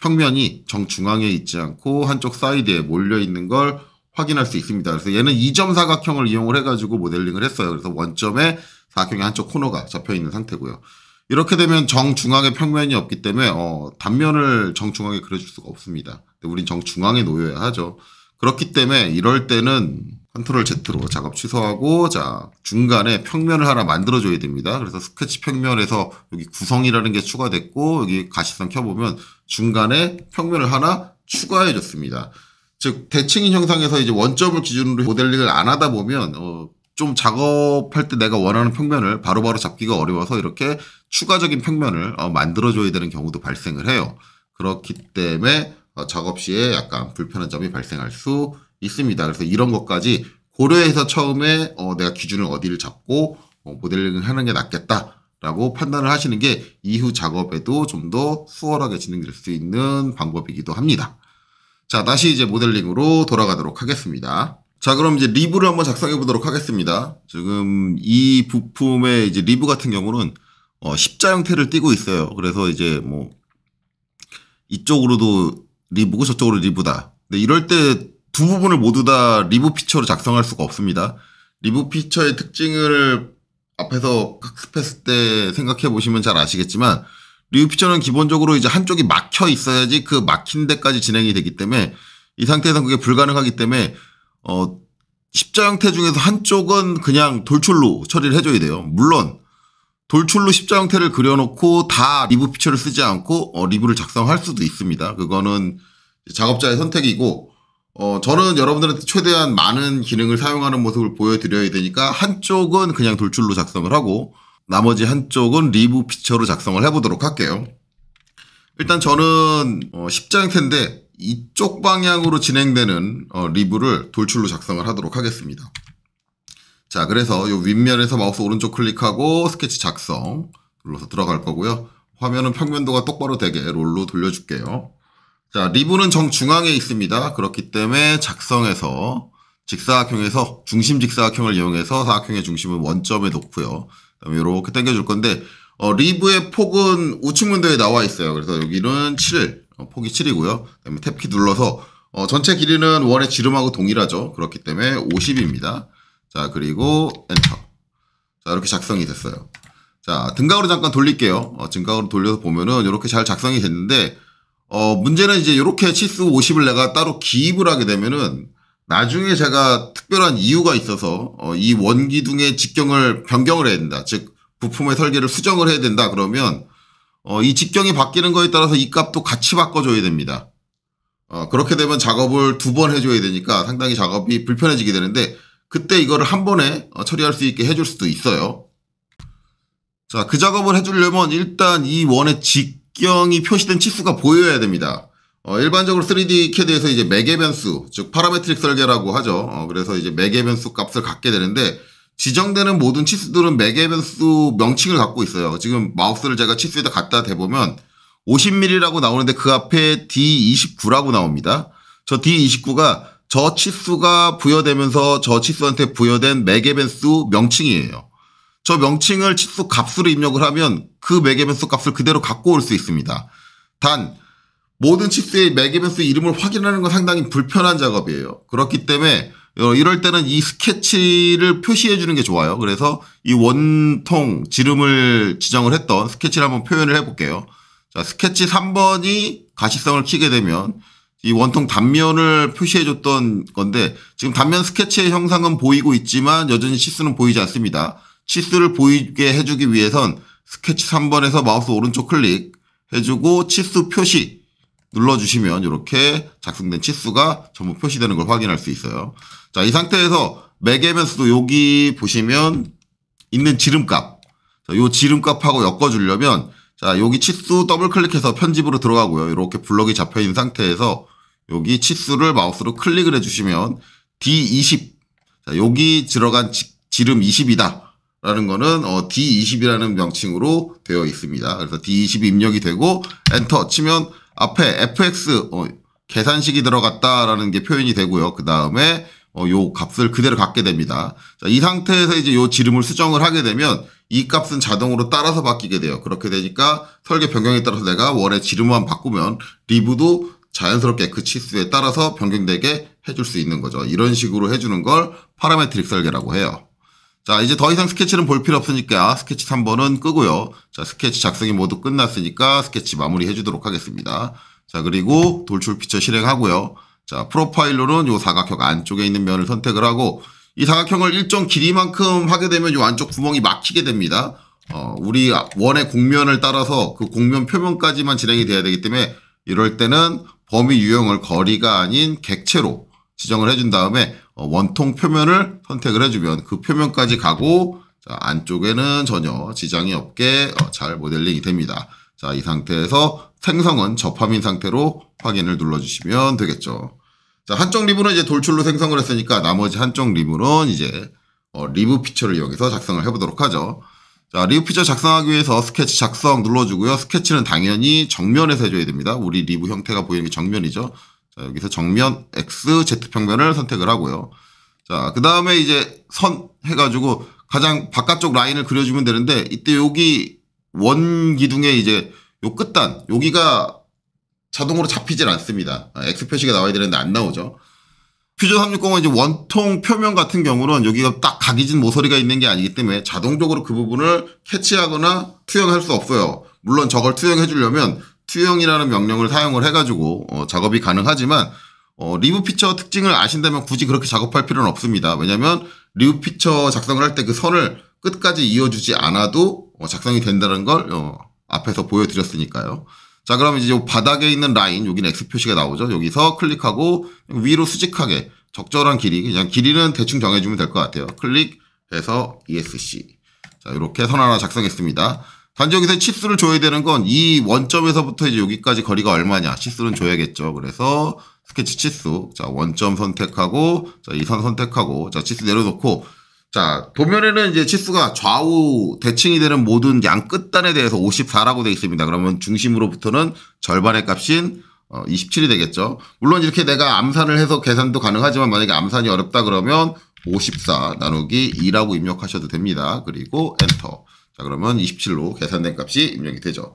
평면이 정중앙에 있지 않고 한쪽 사이드에 몰려 있는 걸 확인할 수 있습니다. 그래서 얘는 2점 사각형을 이용을 해가지고 모델링을 했어요. 그래서 원점에 사각형의 한쪽 코너가 잡혀 있는 상태고요. 이렇게 되면 정중앙에 평면이 없기 때문에 단면을 정중앙에 그려줄 수가 없습니다. 우린 정중앙에 놓여야 하죠. 그렇기 때문에 이럴 때는 컨트롤 Z로 작업 취소하고 자 중간에 평면을 하나 만들어줘야 됩니다. 그래서 스케치 평면에서 여기 구성이라는 게 추가됐고 여기 가시성 켜보면 중간에 평면을 하나 추가해줬습니다. 즉 대칭인 형상에서 이제 원점을 기준으로 모델링을 안 하다 보면 좀 작업할 때 내가 원하는 평면을 바로바로 잡기가 어려워서 이렇게 추가적인 평면을 만들어줘야 되는 경우도 발생을 해요. 그렇기 때문에 작업 시에 약간 불편한 점이 발생할 수 있습니다. 그래서 이런 것까지 고려해서 처음에 내가 기준을 어디를 잡고 모델링을 하는 게 낫겠다라고 판단을 하시는 게 이후 작업에도 좀 더 수월하게 진행될 수 있는 방법이기도 합니다. 자, 다시 이제 모델링으로 돌아가도록 하겠습니다. 자, 그럼 이제 리브를 한번 작성해 보도록 하겠습니다. 지금 이 부품의 이제 리브 같은 경우는 십자 형태를 띠고 있어요. 그래서 이제 뭐 이쪽으로도 리브고 저쪽으로 리브다. 근데 이럴 때 두 부분을 모두 다 리브 피처로 작성할 수가 없습니다. 리브 피처의 특징을 앞에서 학습했을 때 생각해 보시면 잘 아시겠지만 리브 피처는 기본적으로 이제 한쪽이 막혀 있어야지 그 막힌 데까지 진행이 되기 때문에 이 상태에서는 그게 불가능하기 때문에 십자 형태 중에서 한쪽은 그냥 돌출로 처리를 해줘야 돼요. 물론 돌출로 십자 형태를 그려놓고 다 리브 피처를 쓰지 않고 리브를 작성할 수도 있습니다. 그거는 작업자의 선택이고 저는 여러분들한테 최대한 많은 기능을 사용하는 모습을 보여드려야 되니까 한쪽은 그냥 돌출로 작성을 하고 나머지 한쪽은 리브 피처로 작성을 해보도록 할게요. 일단 저는 십자 형태인데 이쪽 방향으로 진행되는 리브를 돌출로 작성을 하도록 하겠습니다. 자, 그래서 요 윗면에서 마우스 오른쪽 클릭하고 스케치 작성 눌러서 들어갈 거고요. 화면은 평면도가 똑바로 되게 롤로 돌려줄게요. 자, 리브는 정중앙에 있습니다. 그렇기 때문에 작성해서 직사각형에서 중심 직사각형을 이용해서 사각형의 중심을 원점에 놓고요. 그다음에 이렇게 당겨줄 건데 리브의 폭은 우측 문도에 나와 있어요. 그래서 여기는 7, 폭이 7이고요. 그다음에 탭키 눌러서 전체 길이는 원의 지름하고 동일하죠. 그렇기 때문에 50입니다. 자, 그리고 엔터. 자, 이렇게 작성이 됐어요. 자, 등각으로 잠깐 돌릴게요. 등각으로 돌려서 보면은 이렇게 잘 작성이 됐는데 문제는 이제 이렇게 치수 50을 내가 따로 기입을 하게 되면은 나중에 제가 특별한 이유가 있어서 이 원기둥의 직경을 변경을 해야 된다. 즉 부품의 설계를 수정을 해야 된다. 그러면 이 직경이 바뀌는 거에 따라서 이 값도 같이 바꿔줘야 됩니다. 그렇게 되면 작업을 2번 해줘야 되니까 상당히 작업이 불편해지게 되는데 그때 이거를 한 번에 처리할 수 있게 해줄 수도 있어요. 자, 그 작업을 해주려면 일단 이 원의 직경이 표시된 치수가 보여야 됩니다. 일반적으로 3D CAD에서 이제 매개 변수, 즉 파라메트릭 설계라고 하죠. 그래서 이제 매개 변수 값을 갖게 되는데 지정되는 모든 치수들은 매개 변수 명칭을 갖고 있어요. 지금 마우스를 제가 치수에다 갖다 대보면 50mm라고 나오는데 그 앞에 D29라고 나옵니다. 저 D29가 저 치수가 부여되면서 저 치수한테 부여된 매개 변수 명칭이에요. 저 명칭을 치수 값으로 입력을 하면 그 매개 변수 값을 그대로 갖고 올 수 있습니다. 단 모든 치수의 매개 변수 이름을 확인하는 건 상당히 불편한 작업이에요. 그렇기 때문에 이럴 때는 이 스케치를 표시해 주는 게 좋아요. 그래서 이 원통 지름을 지정을 했던 스케치를 한번 표현을 해볼게요. 자, 스케치 3번이 가시성을 키게 되면 이 원통 단면을 표시해 줬던 건데 지금 단면 스케치의 형상은 보이고 있지만 여전히 치수는 보이지 않습니다. 치수를 보이게 해주기 위해선 스케치 3번에서 마우스 오른쪽 클릭 해주고 치수 표시 눌러주시면 이렇게 작성된 치수가 전부 표시되는 걸 확인할 수 있어요. 자, 이 상태에서 매개 변수도 여기 보시면 있는 지름값, 이 지름값하고 엮어주려면 자, 여기 치수 더블 클릭해서 편집으로 들어가고요. 이렇게 블럭이 잡혀 있는 상태에서 여기 치수를 마우스로 클릭을 해주시면 D20, 자, 여기 들어간 지름 20이다. 라는 거는 D20이라는 명칭으로 되어 있습니다. 그래서 D20이 입력이 되고 엔터 치면 앞에 fx 계산식이 들어갔다라는 게 표현이 되고요. 그 다음에 요 값을 그대로 갖게 됩니다. 자, 이 상태에서 이제 요 지름을 수정을 하게 되면 이 값은 자동으로 따라서 바뀌게 돼요. 그렇게 되니까 설계 변경에 따라서 내가 원의 지름만 바꾸면 리브도 자연스럽게 그 치수에 따라서 변경되게 해줄 수 있는 거죠. 이런 식으로 해주는 걸 파라메트릭 설계라고 해요. 자, 이제 더 이상 스케치는 볼 필요 없으니까 스케치 3번은 끄고요. 자, 스케치 작성이 모두 끝났으니까 스케치 마무리 해주도록 하겠습니다. 자, 그리고 돌출 피처 실행하고요. 자, 프로파일로는 요 사각형 안쪽에 있는 면을 선택을 하고 이 사각형을 일정 길이만큼 하게 되면 요 안쪽 구멍이 막히게 됩니다. 우리 원의 곡면을 따라서 그 곡면 표면까지만 진행이 돼야 되기 때문에 이럴 때는 범위 유형을 거리가 아닌 객체로 지정을 해준 다음에 원통 표면을 선택을 해주면 그 표면까지 가고 자, 안쪽에는 전혀 지장이 없게 잘 모델링이 됩니다. 자, 이 상태에서 생성은 접함인 상태로 확인을 눌러주시면 되겠죠. 자, 한쪽 리브는 이제 돌출로 생성을 했으니까 나머지 한쪽 리브는 이제 리브 피처를 이용해서 작성을 해보도록 하죠. 자, 리브 피처 작성하기 위해서 스케치 작성 눌러주고요. 스케치는 당연히 정면에서 해줘야 됩니다. 우리 리브 형태가 보이는 게 정면이죠. 자, 여기서 정면 X, Z평면을 선택을 하고요. 자, 그 다음에 이제 선 해가지고 가장 바깥쪽 라인을 그려주면 되는데 이때 여기 원 기둥에 이제 요 끝단, 여기가 자동으로 잡히질 않습니다. X 표시가 나와야 되는데 안 나오죠. 퓨전 360은 이제 원통 표면 같은 경우는 여기가 딱 각이진 모서리가 있는 게 아니기 때문에 자동적으로 그 부분을 캐치하거나 투영할 수 없어요. 물론 저걸 투영해 주려면 투영이라는 명령을 사용을 해가지고 작업이 가능하지만 리브 피처 특징을 아신다면 굳이 그렇게 작업할 필요는 없습니다. 왜냐하면 리브 피처 작성을 할 때 그 선을 끝까지 이어주지 않아도 작성이 된다는 걸 앞에서 보여드렸으니까요. 자, 그럼 이제 요 바닥에 있는 라인, 여기는 X 표시가 나오죠. 여기서 클릭하고 위로 수직하게 적절한 길이, 그냥 길이는 대충 정해주면 될 것 같아요. 클릭해서 ESC. 자, 이렇게 선 하나 작성했습니다. 단지 여기서 치수를 줘야 되는 건 이 원점에서부터 이제 여기까지 거리가 얼마냐. 치수는 줘야겠죠. 그래서 스케치 치수. 자, 원점 선택하고, 자, 이 선 선택하고, 자, 치수 내려놓고, 자, 도면에는 이제 치수가 좌우 대칭이 되는 모든 양 끝단에 대해서 54라고 되어 있습니다. 그러면 중심으로부터는 절반의 값인 27이 되겠죠. 물론 이렇게 내가 암산을 해서 계산도 가능하지만 만약에 암산이 어렵다 그러면 54 나누기 2라고 입력하셔도 됩니다. 그리고 엔터. 자, 그러면 27로 계산된 값이 입력이 되죠.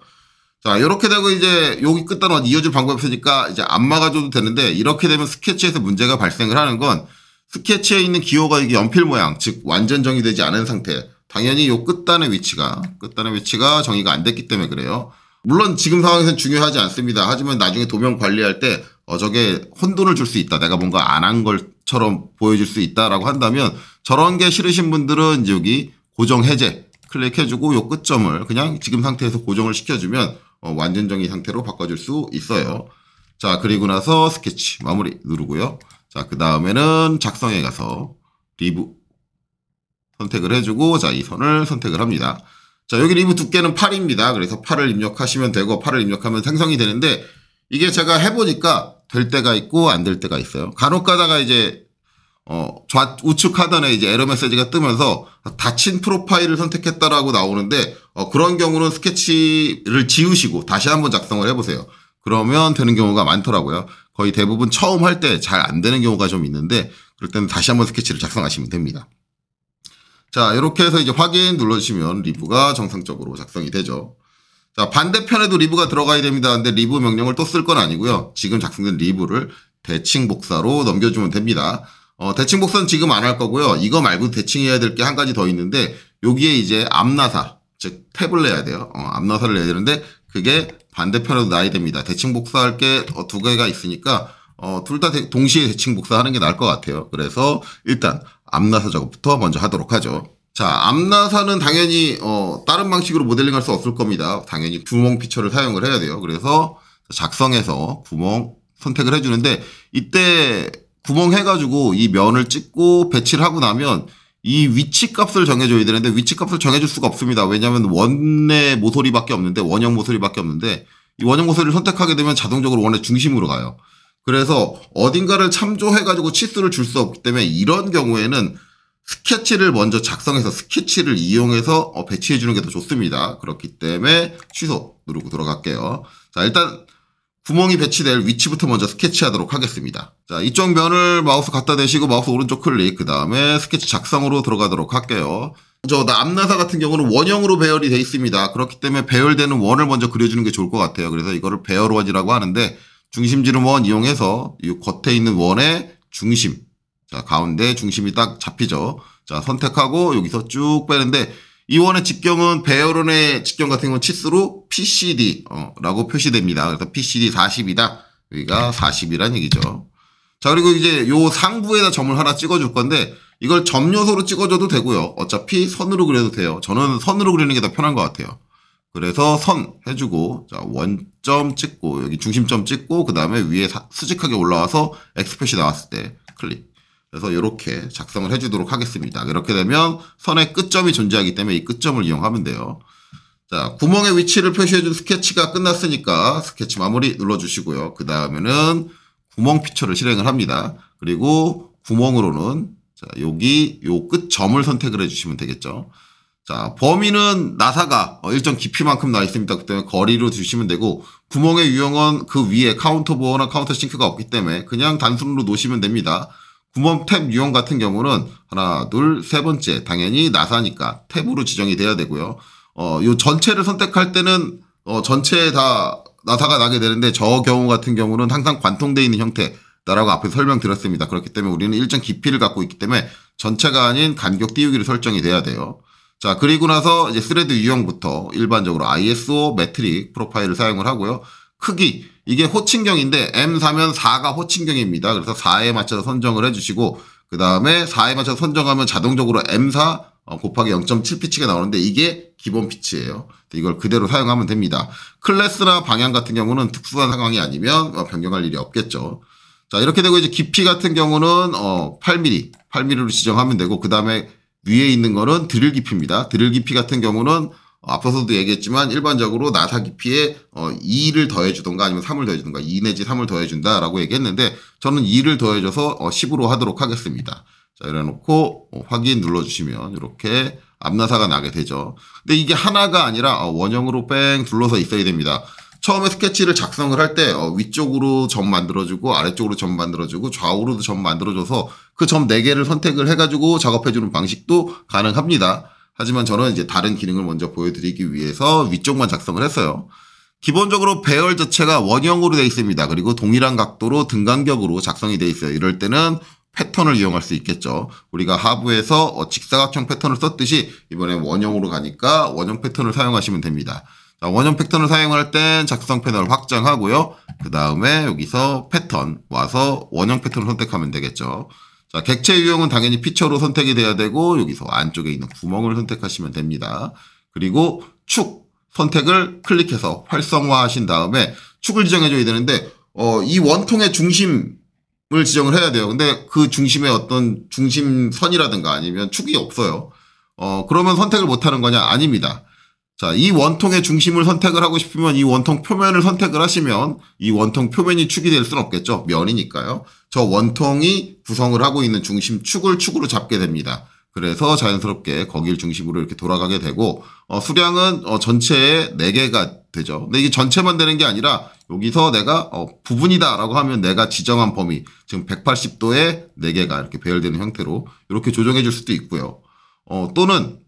자, 이렇게 되고 이제 여기 끝단은 이어줄 방법이 없으니까 이제 안 막아줘도 되는데 이렇게 되면 스케치에서 문제가 발생을 하는 건 스케치에 있는 기호가 이게 연필 모양, 즉 완전 정의되지 않은 상태. 당연히 요 끝단의 위치가 정의가 안 됐기 때문에 그래요. 물론 지금 상황에서는 중요하지 않습니다. 하지만 나중에 도면 관리할 때 저게 혼돈을 줄 수 있다. 내가 뭔가 안 한 것처럼 보여줄 수 있다라고 한다면 저런 게 싫으신 분들은 이제 여기 고정 해제 클릭해주고 요 끝점을 그냥 지금 상태에서 고정을 시켜주면 완전 정의 상태로 바꿔줄 수 있어요. 자, 그리고 나서 스케치 마무리 누르고요. 자, 그 다음에는 작성에 가서 리브 선택을 해주고, 자, 이 선을 선택을 합니다. 자, 여기 리브 두께는 8입니다. 그래서 8을 입력하시면 되고, 8을 입력하면 생성이 되는데, 이게 제가 해보니까 될 때가 있고, 안 될 때가 있어요. 간혹 가다가 이제, 우측 하단에 이제 에러 메시지가 뜨면서 닫힌 프로파일을 선택했다라고 나오는데, 그런 경우는 스케치를 지우시고 다시 한번 작성을 해보세요. 그러면 되는 경우가 많더라고요. 거의 대부분 처음 할 때 잘 안 되는 경우가 좀 있는데 그럴 때는 다시 한번 스케치를 작성하시면 됩니다. 자, 이렇게 해서 이제 확인 눌러주시면 리브가 정상적으로 작성이 되죠. 자, 반대편에도 리브가 들어가야 됩니다. 근데 리브 명령을 또 쓸 건 아니고요. 지금 작성된 리브를 대칭 복사로 넘겨주면 됩니다. 대칭 복사는 지금 안 할 거고요. 이거 말고 대칭해야 될 게 한 가지 더 있는데 여기에 이제 앞나사, 즉 탭을 내야 돼요. 앞나사를 내야 되는데 그게 반대편에도 놔야 됩니다. 대칭 복사할 게 두 개가 있으니까 둘 다 동시에 대칭 복사하는 게 나을 것 같아요. 그래서 일단 앞나사 작업부터 먼저 하도록 하죠. 자, 앞나사는 당연히 다른 방식으로 모델링할 수 없을 겁니다. 당연히 구멍 피처를 사용을 해야 돼요. 그래서 작성해서 구멍 선택을 해주는데 이때 구멍 해가지고 이 면을 찍고 배치를 하고 나면 이 위치 값을 정해줘야 되는데 위치 값을 정해줄 수가 없습니다. 왜냐하면 원의 모서리밖에 없는데 원형 모서리밖에 없는데 이 원형 모서리를 선택하게 되면 자동적으로 원의 중심으로 가요. 그래서 어딘가를 참조해가지고 치수를 줄 수 없기 때문에 이런 경우에는 스케치를 먼저 작성해서 스케치를 이용해서 배치해주는 게 더 좋습니다. 그렇기 때문에 취소 누르고 들어갈게요. 자, 일단 구멍이 배치될 위치부터 먼저 스케치하도록 하겠습니다. 자, 이쪽 면을 마우스 갖다 대시고 마우스 오른쪽 클릭, 그 다음에 스케치 작성으로 들어가도록 할게요. 앞나사 같은 경우는 원형으로 배열이 되어 있습니다. 그렇기 때문에 배열되는 원을 먼저 그려주는 게 좋을 것 같아요. 그래서 이거를 배열원이라고 하는데 중심지름원 이용해서 이 겉에 있는 원의 중심, 자, 가운데 중심이 딱 잡히죠. 자, 선택하고 여기서 쭉 빼는데 이 원의 직경은 배열원의 직경 같은 경우는 치수로 PCD 라고 표시됩니다. 그래서 PCD 40이다. 여기가 40이란 얘기죠. 자, 그리고 이제 요 상부에다 점을 하나 찍어줄 건데 이걸 점 요소로 찍어줘도 되고요. 어차피 선으로 그려도 돼요. 저는 선으로 그리는 게 더 편한 것 같아요. 그래서 선 해주고, 자, 원점 찍고, 여기 중심점 찍고, 그 다음에 위에 수직하게 올라와서 X 표시 나왔을 때 클릭. 그래서 이렇게 작성을 해주도록 하겠습니다. 이렇게 되면 선의 끝점이 존재하기 때문에 이 끝점을 이용하면 돼요. 자, 구멍의 위치를 표시해준 스케치가 끝났으니까 스케치 마무리 눌러주시고요. 그 다음에는 구멍 피처를 실행을 합니다. 그리고 구멍으로는 자, 여기 요 끝점을 선택을 해주시면 되겠죠. 자, 범위는 나사가 일정 깊이만큼 나 있습니다. 그 때문에 거리로 주시면 되고 구멍의 유형은 그 위에 카운터 보어나 카운터 싱크가 없기 때문에 그냥 단순으로 놓으시면 됩니다. 구멍 탭 유형 같은 경우는 하나, 둘, 세 번째 당연히 나사니까 탭으로 지정이 돼야 되고요. 요 전체를 선택할 때는 전체에 다 나사가 나게 되는데 저 경우 같은 경우는 항상 관통되어 있는 형태다라고 앞에 설명드렸습니다. 그렇기 때문에 우리는 일정 깊이를 갖고 있기 때문에 전체가 아닌 간격 띄우기로 설정이 돼야 돼요. 자, 그리고 나서 이제 스레드 유형부터 일반적으로 ISO 매트릭 프로파일을 사용을 하고요. 크기, 이게 호칭경인데 M4면 4가 호칭경입니다. 그래서 4에 맞춰서 선정을 해주시고 그 다음에 4에 맞춰서 선정하면 자동적으로 M4 곱하기 0.7피치가 나오는데 이게 기본 피치예요. 이걸 그대로 사용하면 됩니다. 클래스나 방향 같은 경우는 특수한 상황이 아니면 변경할 일이 없겠죠. 자, 이렇게 되고 이제 깊이 같은 경우는 8mm로 지정하면 되고, 그 다음에 위에 있는 거는 드릴 깊이입니다. 드릴 깊이 같은 경우는 앞서서도 얘기했지만 일반적으로 나사 깊이에 2를 더해주던가 아니면 3을 더해주던가 2 내지 3을 더해준다라고 얘기했는데, 저는 2를 더해줘서 10으로 하도록 하겠습니다. 자, 이래놓고 확인 눌러주시면 이렇게 앞나사가 나게 되죠. 근데 이게 하나가 아니라 원형으로 뺑 둘러서 있어야 됩니다. 처음에 스케치를 작성을 할 때 위쪽으로 점 만들어주고 아래쪽으로 점 만들어주고 좌우로도 점 만들어줘서 그 점 4개를 선택을 해가지고 작업해주는 방식도 가능합니다. 하지만 저는 이제 다른 기능을 먼저 보여드리기 위해서 위쪽만 작성을 했어요. 기본적으로 배열 자체가 원형으로 되어 있습니다. 그리고 동일한 각도로 등간격으로 작성이 되어 있어요. 이럴 때는 패턴을 이용할 수 있겠죠. 우리가 하부에서 직사각형 패턴을 썼듯이 이번에 원형으로 가니까 원형 패턴을 사용하시면 됩니다. 자, 원형 패턴을 사용할 땐 작성 패널 확장하고요. 그 다음에 여기서 패턴 와서 원형 패턴을 선택하면 되겠죠. 자, 객체 유형은 당연히 피처로 선택이 돼야 되고 여기서 안쪽에 있는 구멍을 선택하시면 됩니다. 그리고 축 선택을 클릭해서 활성화하신 다음에 축을 지정해줘야 되는데 이 원통의 중심을 지정을 해야 돼요. 근데 그 중심에 어떤 중심선이라든가 아니면 축이 없어요. 그러면 선택을 못하는 거냐? 아닙니다. 자, 이 원통의 중심을 선택을 하고 싶으면 이 원통 표면을 선택을 하시면 이 원통 표면이 축이 될 수는 없겠죠. 면이니까요. 저 원통이 구성을 하고 있는 중심 축을 축으로 잡게 됩니다. 그래서 자연스럽게 거길 중심으로 이렇게 돌아가게 되고 수량은 전체에 4개가 되죠. 근데 이게 전체만 되는 게 아니라 여기서 내가 부분이다 라고 하면 내가 지정한 범위 지금 180도에 4개가 이렇게 배열되는 형태로 이렇게 조정해 줄 수도 있고요. 또는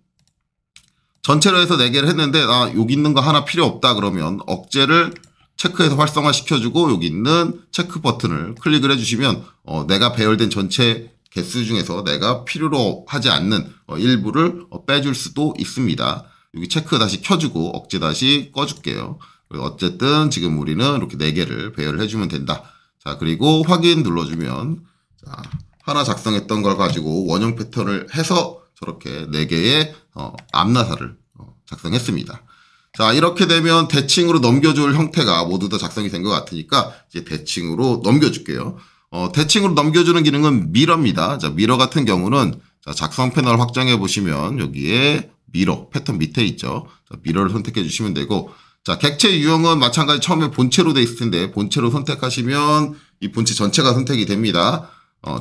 전체로 해서 4개를 했는데 여기 있는 거 하나 필요 없다 그러면 억제를 체크해서 활성화 시켜주고 여기 있는 체크 버튼을 클릭을 해주시면 내가 배열된 전체 개수 중에서 내가 필요로 하지 않는 일부를 빼줄 수도 있습니다. 여기 체크 다시 켜주고 억제 다시 꺼줄게요. 어쨌든 지금 우리는 이렇게 4개를 배열을 해주면 된다. 자, 그리고 확인 눌러주면 자, 하나 작성했던 걸 가지고 원형 패턴을 해서 저렇게 4개의 앞나사를 작성했습니다. 자, 이렇게 되면 대칭으로 넘겨줄 형태가 모두 다 작성이 된 것 같으니까 이제 대칭으로 넘겨줄게요. 대칭으로 넘겨주는 기능은 미러입니다. 자, 미러 같은 경우는 자, 작성 패널 확장해 보시면 여기에 미러 패턴 밑에 있죠. 자, 미러를 선택해 주시면 되고, 자, 객체 유형은 마찬가지 처음에 본체로 돼 있을 텐데 본체로 선택하시면 이 본체 전체가 선택이 됩니다.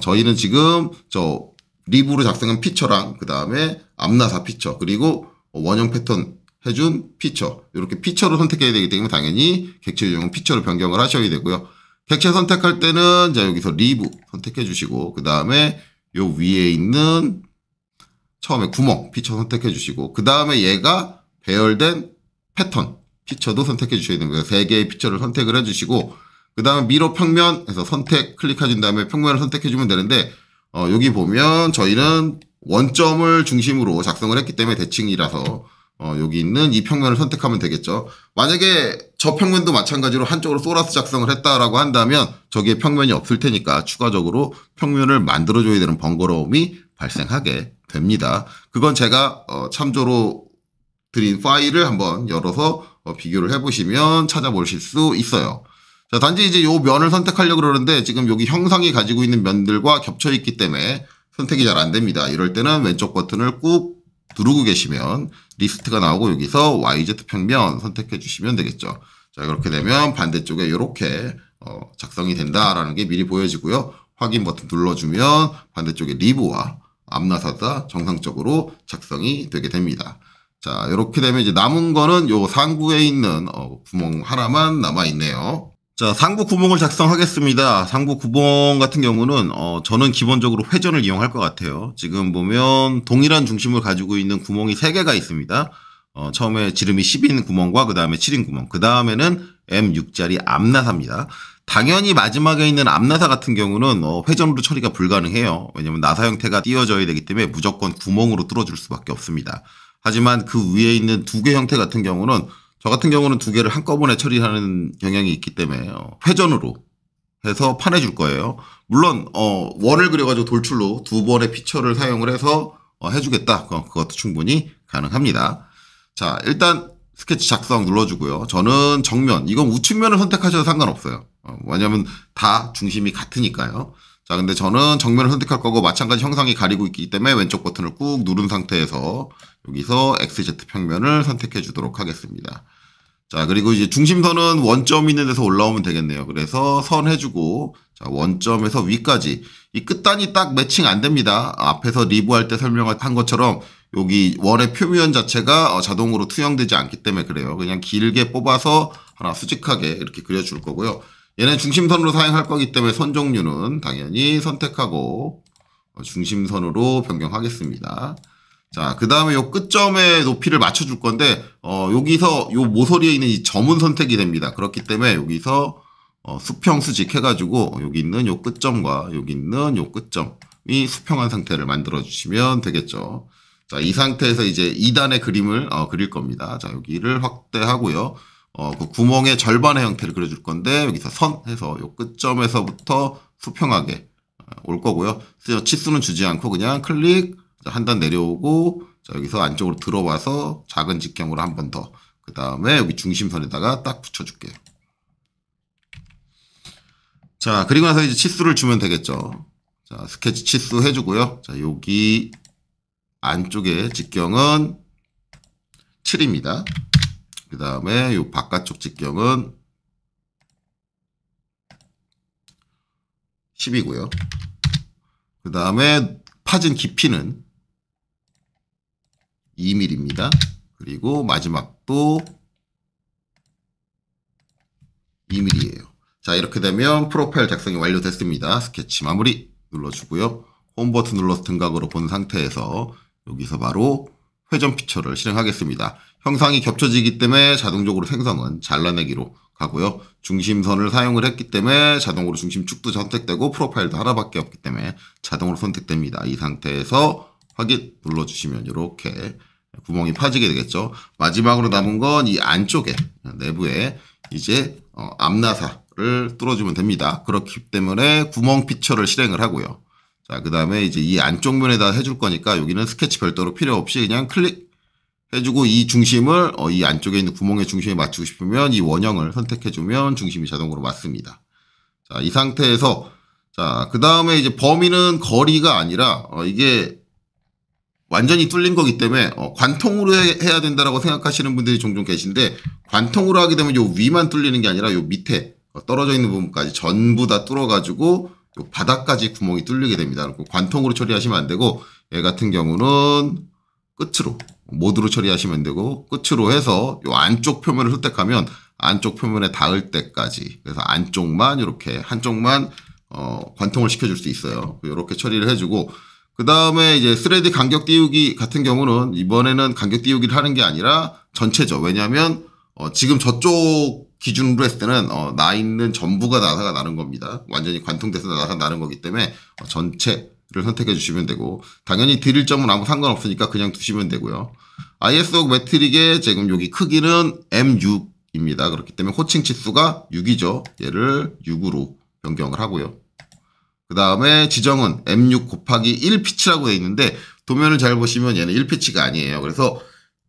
저희는 지금 저 리브로 작성한 피처랑 그 다음에 앞나사 피처 그리고 원형 패턴 해준 피처 이렇게 피처로 선택해야 되기 때문에 당연히 객체 유형은 피처로 변경을 하셔야 되고요. 객체 선택할 때는 자 여기서 리브 선택해 주시고 그 다음에 요 위에 있는 처음에 구멍 피처 선택해 주시고 그 다음에 얘가 배열된 패턴 피처도 선택해 주셔야 됩니다. 3개의 피처를 선택을 해 주시고 그 다음에 미러 평면에서 선택 클릭해 준 다음에 평면을 선택해 주면 되는데 여기 보면 저희는 원점을 중심으로 작성을 했기 때문에 대칭이라서 여기 있는 이 평면을 선택하면 되겠죠. 만약에 저 평면도 마찬가지로 한쪽으로 쏠아서 작성을 했다라고 한다면 저기에 평면이 없을 테니까 추가적으로 평면을 만들어줘야 되는 번거로움이 발생하게 됩니다. 그건 제가 참조로 드린 파일을 한번 열어서 비교를 해보시면 찾아보실 수 있어요. 자, 단지 이제 요 면을 선택하려고 그러는데 지금 여기 형상이 가지고 있는 면들과 겹쳐 있기 때문에 선택이 잘 안 됩니다. 이럴 때는 왼쪽 버튼을 꾹 누르고 계시면 리스트가 나오고 여기서 YZ 평면 선택해 주시면 되겠죠. 자, 이렇게 되면 반대쪽에 이렇게 작성이 된다라는 게 미리 보여지고요. 확인 버튼 눌러주면 반대쪽에 리브와 앞나사가 정상적으로 작성이 되게 됩니다. 자, 이렇게 되면 이제 남은 거는 요 상부에 있는 구멍 하나만 남아 있네요. 자, 상부 구멍을 작성하겠습니다. 상부 구멍 같은 경우는 저는 기본적으로 회전을 이용할 것 같아요. 지금 보면 동일한 중심을 가지고 있는 구멍이 3개가 있습니다. 처음에 지름이 10인 구멍과 그 다음에 7인 구멍, 그 다음에는 M6짜리 앞나사입니다. 당연히 마지막에 있는 앞나사 같은 경우는 회전으로 처리가 불가능해요. 왜냐면 나사 형태가 띄워져야 되기 때문에 무조건 구멍으로 뚫어줄 수밖에 없습니다. 하지만 그 위에 있는 2개 형태 같은 경우는 저 같은 경우는 2개를 한꺼번에 처리하는 경향이 있기 때문에 회전으로 해서 파내줄 거예요. 물론 원을 그려가지고 돌출로 2번의 피처를 사용을 해서 해주겠다. 그것도 충분히 가능합니다. 자, 일단 스케치 작성 눌러주고요. 저는 정면, 이건 우측면을 선택하셔도 상관없어요. 왜냐면 다 중심이 같으니까요. 자, 근데 저는 정면을 선택할 거고 마찬가지 형상이 가리고 있기 때문에 왼쪽 버튼을 꾹 누른 상태에서 여기서 XZ 평면을 선택해 주도록 하겠습니다. 자, 그리고 이제 중심선은 원점 있는 데서 올라오면 되겠네요. 그래서 선 해주고, 자, 원점에서 위까지. 이 끝단이 딱 매칭 안 됩니다. 앞에서 리뷰할 때 설명한 것처럼 여기 원의 표면 자체가 자동으로 투영되지 않기 때문에 그래요. 그냥 길게 뽑아서 하나 수직하게 이렇게 그려줄 거고요. 얘는 중심선으로 사용할 거기 때문에 선 종류는 당연히 선택하고 중심선으로 변경하겠습니다. 자, 그 다음에 요 끝점의 높이를 맞춰줄 건데, 여기서 요 모서리에 있는 이 점은 선택이 됩니다. 그렇기 때문에 여기서, 수평 수직 해가지고, 여기 있는 요 끝점과 여기 있는 요 끝점이 수평한 상태를 만들어 주시면 되겠죠. 자, 이 상태에서 이제 2단의 그림을, 그릴 겁니다. 자, 여기를 확대하고요. 그 구멍의 절반의 형태를 그려줄 건데, 여기서 선 해서 요 끝점에서부터 수평하게 올 거고요. 치수는 주지 않고 그냥 클릭, 한 단 내려오고, 자, 여기서 안쪽으로 들어와서 작은 직경으로 한 번 더. 그 다음에 여기 중심선에다가 딱 붙여줄게요. 자, 그리고 나서 이제 치수를 주면 되겠죠. 자, 스케치 치수 해주고요. 자, 여기 안쪽에 직경은 7입니다. 그 다음에 요 바깥쪽 직경은 10이고요. 그 다음에 파진 깊이는 2mm입니다. 그리고 마지막도 2mm예요. 자, 이렇게 되면 프로파일 작성이 완료됐습니다. 스케치 마무리 눌러주고요. 홈 버튼 눌러서 등각으로 본 상태에서 여기서 바로 회전 피처를 실행하겠습니다. 형상이 겹쳐지기 때문에 자동적으로 생성은 잘라내기로 가고요. 중심선을 사용을 했기 때문에 자동으로 중심축도 선택되고 프로파일도 하나밖에 없기 때문에 자동으로 선택됩니다. 이 상태에서 확인 눌러주시면 이렇게 구멍이 파지게 되겠죠. 마지막으로 남은 건 이 안쪽에 내부에 이제 앞나사를 뚫어주면 됩니다. 그렇기 때문에 구멍 피처를 실행을 하고요. 자, 그 다음에 이제 이 안쪽 면에다 해줄 거니까 여기는 스케치 별도로 필요 없이 그냥 클릭 해주고 이 중심을 이 안쪽에 있는 구멍의 중심에 맞추고 싶으면 이 원형을 선택해주면 중심이 자동으로 맞습니다. 자, 이 상태에서 자, 그 다음에 이제 범위는 거리가 아니라 이게 완전히 뚫린 거기 때문에 관통으로 해야 된다라고 생각하시는 분들이 종종 계신데 관통으로 하게 되면 요 위만 뚫리는 게 아니라 요 밑에 떨어져 있는 부분까지 전부 다 뚫어가지고 요 바닥까지 구멍이 뚫리게 됩니다. 관통으로 처리하시면 안 되고 얘 같은 경우는 끝으로 모드로 처리하시면 되고 끝으로 해서 요 안쪽 표면을 선택하면 안쪽 표면에 닿을 때까지 그래서 안쪽만 이렇게 한쪽만 관통을 시켜줄 수 있어요. 이렇게 처리를 해주고 그 다음에 이제 3D 간격 띄우기 같은 경우는 이번에는 간격 띄우기를 하는 게 아니라 전체죠. 왜냐하면 지금 저쪽 기준으로 했을 때는 나 있는 전부가 나사가 나는 겁니다. 완전히 관통돼서 나사가 나는 거기 때문에 전체를 선택해 주시면 되고 당연히 드릴 점은 아무 상관없으니까 그냥 두시면 되고요. ISO 매트릭의 지금 여기 크기는 M6입니다. 그렇기 때문에 호칭 치수가 6이죠. 얘를 6으로 변경을 하고요. 그 다음에 지정은 M6 곱하기 1 피치라고 되어 있는데 도면을 잘 보시면 얘는 1 피치가 아니에요. 그래서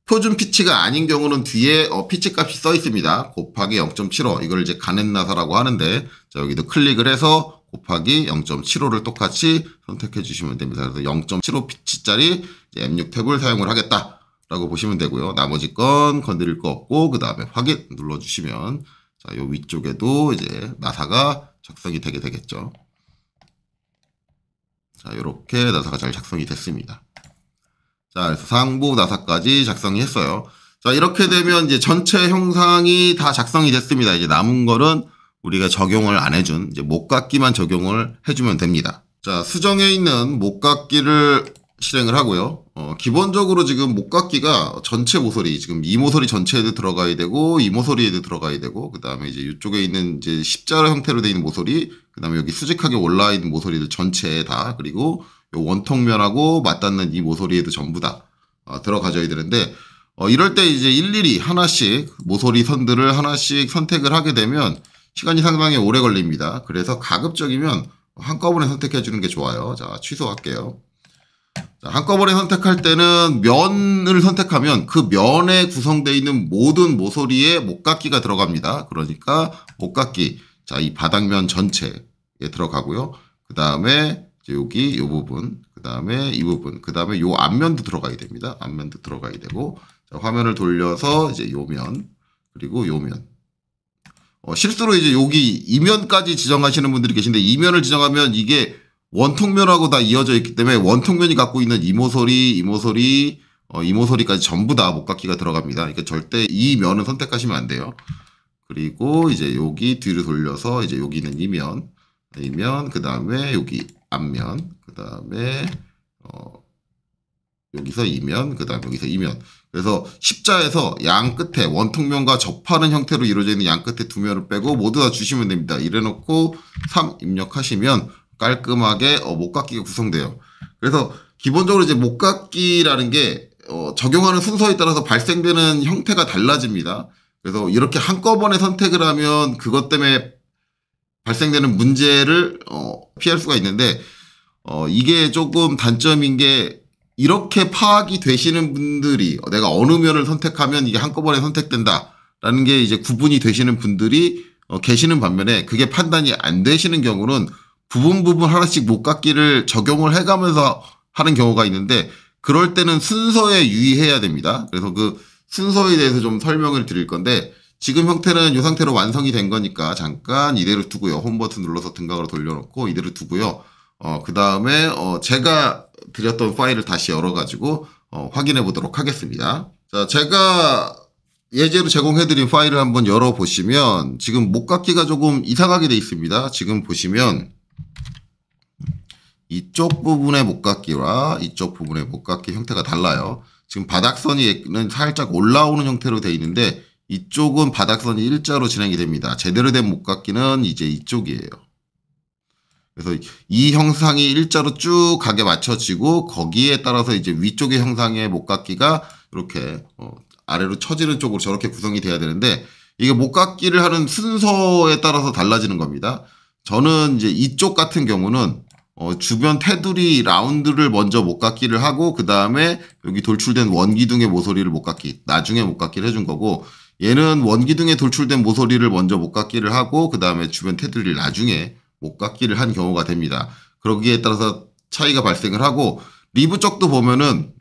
표준 피치가 아닌 경우는 뒤에 피치 값이 써 있습니다. 곱하기 0.75 이걸 이제 가넷 나사라고 하는데 자, 여기도 클릭을 해서 곱하기 0.75를 똑같이 선택해 주시면 됩니다. 그래서 0.75 피치짜리 M6 탭을 사용을 하겠다라고 보시면 되고요. 나머지 건 건드릴 거 없고 그 다음에 확인 눌러주시면 자, 요 위쪽에도 이제 나사가 작성이 되게 되겠죠. 자, 이렇게 나사가 잘 작성이 됐습니다. 자, 그래서 상부 나사까지 작성이 했어요. 자, 이렇게 되면 이제 전체 형상이 다 작성이 됐습니다. 이제 남은 거는 우리가 적용을 안 해준 이제 목깎기만 적용을 해주면 됩니다. 자, 수정에 있는 목깎기를 실행을 하고요. 기본적으로 지금 목깎기가 전체 모서리, 지금 이 모서리 전체에도 들어가야 되고, 이 모서리에도 들어가야 되고, 그 다음에 이제 이쪽에 있는 이제 십자로 형태로 되어 있는 모서리, 그 다음에 여기 수직하게 올라와 있는 모서리들 전체에 다, 그리고 요 원통면하고 맞닿는 이 모서리에도 전부 다 들어가져야 되는데, 이럴 때 이제 일일이 하나씩 모서리 선들을 하나씩 선택을 하게 되면 시간이 상당히 오래 걸립니다. 그래서 가급적이면 한꺼번에 선택해 주는 게 좋아요. 자, 취소할게요. 자, 한꺼번에 선택할 때는 면을 선택하면 그 면에 구성되어 있는 모든 모서리에 목깎이가 들어갑니다. 그러니까 목깎이. 자, 이 바닥면 전체에 들어가고요. 그 다음에 여기 이 부분, 그 다음에 이 부분, 그 다음에 요 앞면도 들어가야 됩니다. 앞면도 들어가야 되고, 자, 화면을 돌려서 이제 요 면, 그리고 요 면. 실수로 이제 여기 이면까지 지정하시는 분들이 계신데, 이면을 지정하면 이게 원통면하고 다 이어져 있기 때문에 원통면이 갖고 있는 이 모서리, 이 모서리, 이 모서리까지 전부 다 목깎이가 들어갑니다. 그러니까 절대 이 면은 선택하시면 안 돼요. 그리고 이제 여기 뒤로 돌려서 이제 여기 있는 이면, 그 다음에 여기 앞면, 그 다음에 여기서 이면, 그 다음에 여기서 이면. 그래서 십자에서 양 끝에 원통면과 접하는 형태로 이루어져 있는 양 끝에 두 면을 빼고 모두 다 주시면 됩니다. 이래놓고 3 입력하시면 깔끔하게 목깎이가 구성돼요. 그래서 기본적으로 이제 목깎이라는 게 적용하는 순서에 따라서 발생되는 형태가 달라집니다. 그래서 이렇게 한꺼번에 선택을 하면 그것 때문에 발생되는 문제를 피할 수가 있는데 이게 조금 단점인 게 이렇게 파악이 되시는 분들이 내가 어느 면을 선택하면 이게 한꺼번에 선택된다라는 게 이제 구분이 되시는 분들이 계시는 반면에 그게 판단이 안 되시는 경우는 부분 하나씩 목깎이를 적용을 해가면서 하는 경우가 있는데 그럴 때는 순서에 유의해야 됩니다. 그래서 그 순서에 대해서 좀 설명을 드릴 건데 지금 형태는 이 상태로 완성이 된 거니까 잠깐 이대로 두고요. 홈 버튼 눌러서 등각으로 돌려놓고 이대로 두고요. 그 다음에 제가 드렸던 파일을 다시 열어가지고 확인해 보도록 하겠습니다. 자, 제가 예제로 제공해드린 파일을 한번 열어보시면 지금 목깎이가 조금 이상하게 돼 있습니다. 지금 보시면 이쪽 부분의 목깎이와 이쪽 부분의 목깎이 형태가 달라요. 지금 바닥선이 살짝 올라오는 형태로 되어 있는데 이쪽은 바닥선이 일자로 진행이 됩니다. 제대로 된 목깎이는 이제 이쪽이에요. 그래서 이 형상이 일자로 쭉 가게 맞춰지고 거기에 따라서 이제 위쪽의 형상의 목깎이가 이렇게 아래로 처지는 쪽으로 저렇게 구성이 돼야 되는데 이게 목깎이를 하는 순서에 따라서 달라지는 겁니다. 저는 이제 이쪽 같은 경우는 주변 테두리 라운드를 먼저 목깎이를 하고 그 다음에 여기 돌출된 원기둥의 모서리를 목깎이 나중에 목깎이를 해준 거고 얘는 원기둥에 돌출된 모서리를 먼저 목깎이를 하고 그 다음에 주변 테두리를 나중에 목깎이를 한 경우가 됩니다. 그러기에 따라서 차이가 발생을 하고 리브 쪽도 보면은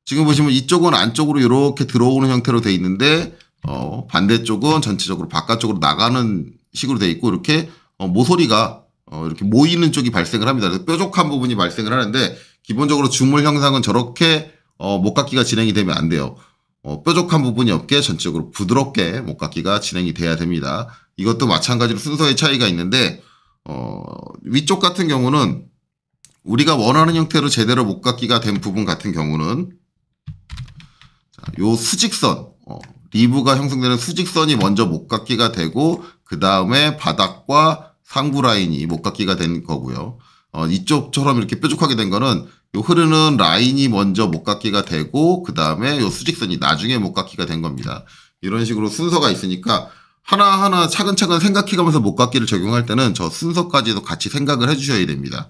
지금 보시면 이쪽은 안쪽으로 이렇게 들어오는 형태로 돼 있는데 반대쪽은 전체적으로 바깥쪽으로 나가는 식으로 돼 있고 이렇게 모서리가 이렇게 모이는 쪽이 발생을 합니다. 그래서 뾰족한 부분이 발생을 하는데 기본적으로 주물 형상은 저렇게 목깎이가 진행이 되면 안 돼요. 뾰족한 부분이 없게 전체적으로 부드럽게 목깎이가 진행이 돼야 됩니다. 이것도 마찬가지로 순서의 차이가 있는데 위쪽 같은 경우는 우리가 원하는 형태로 제대로 목깎이가 된 부분 같은 경우는 요 수직선 리브가 형성되는 수직선이 먼저 목깎이가 되고 그 다음에 바닥과 상부 라인이 목깎이가 된 거고요. 이쪽처럼 이렇게 뾰족하게 된 거는 요 흐르는 라인이 먼저 목깎이가 되고 그 다음에 요 수직선이 나중에 목깎이가 된 겁니다. 이런 식으로 순서가 있으니까 하나하나 차근차근 생각해가면서 목깎이를 적용할 때는 저 순서까지도 같이 생각을 해주셔야 됩니다.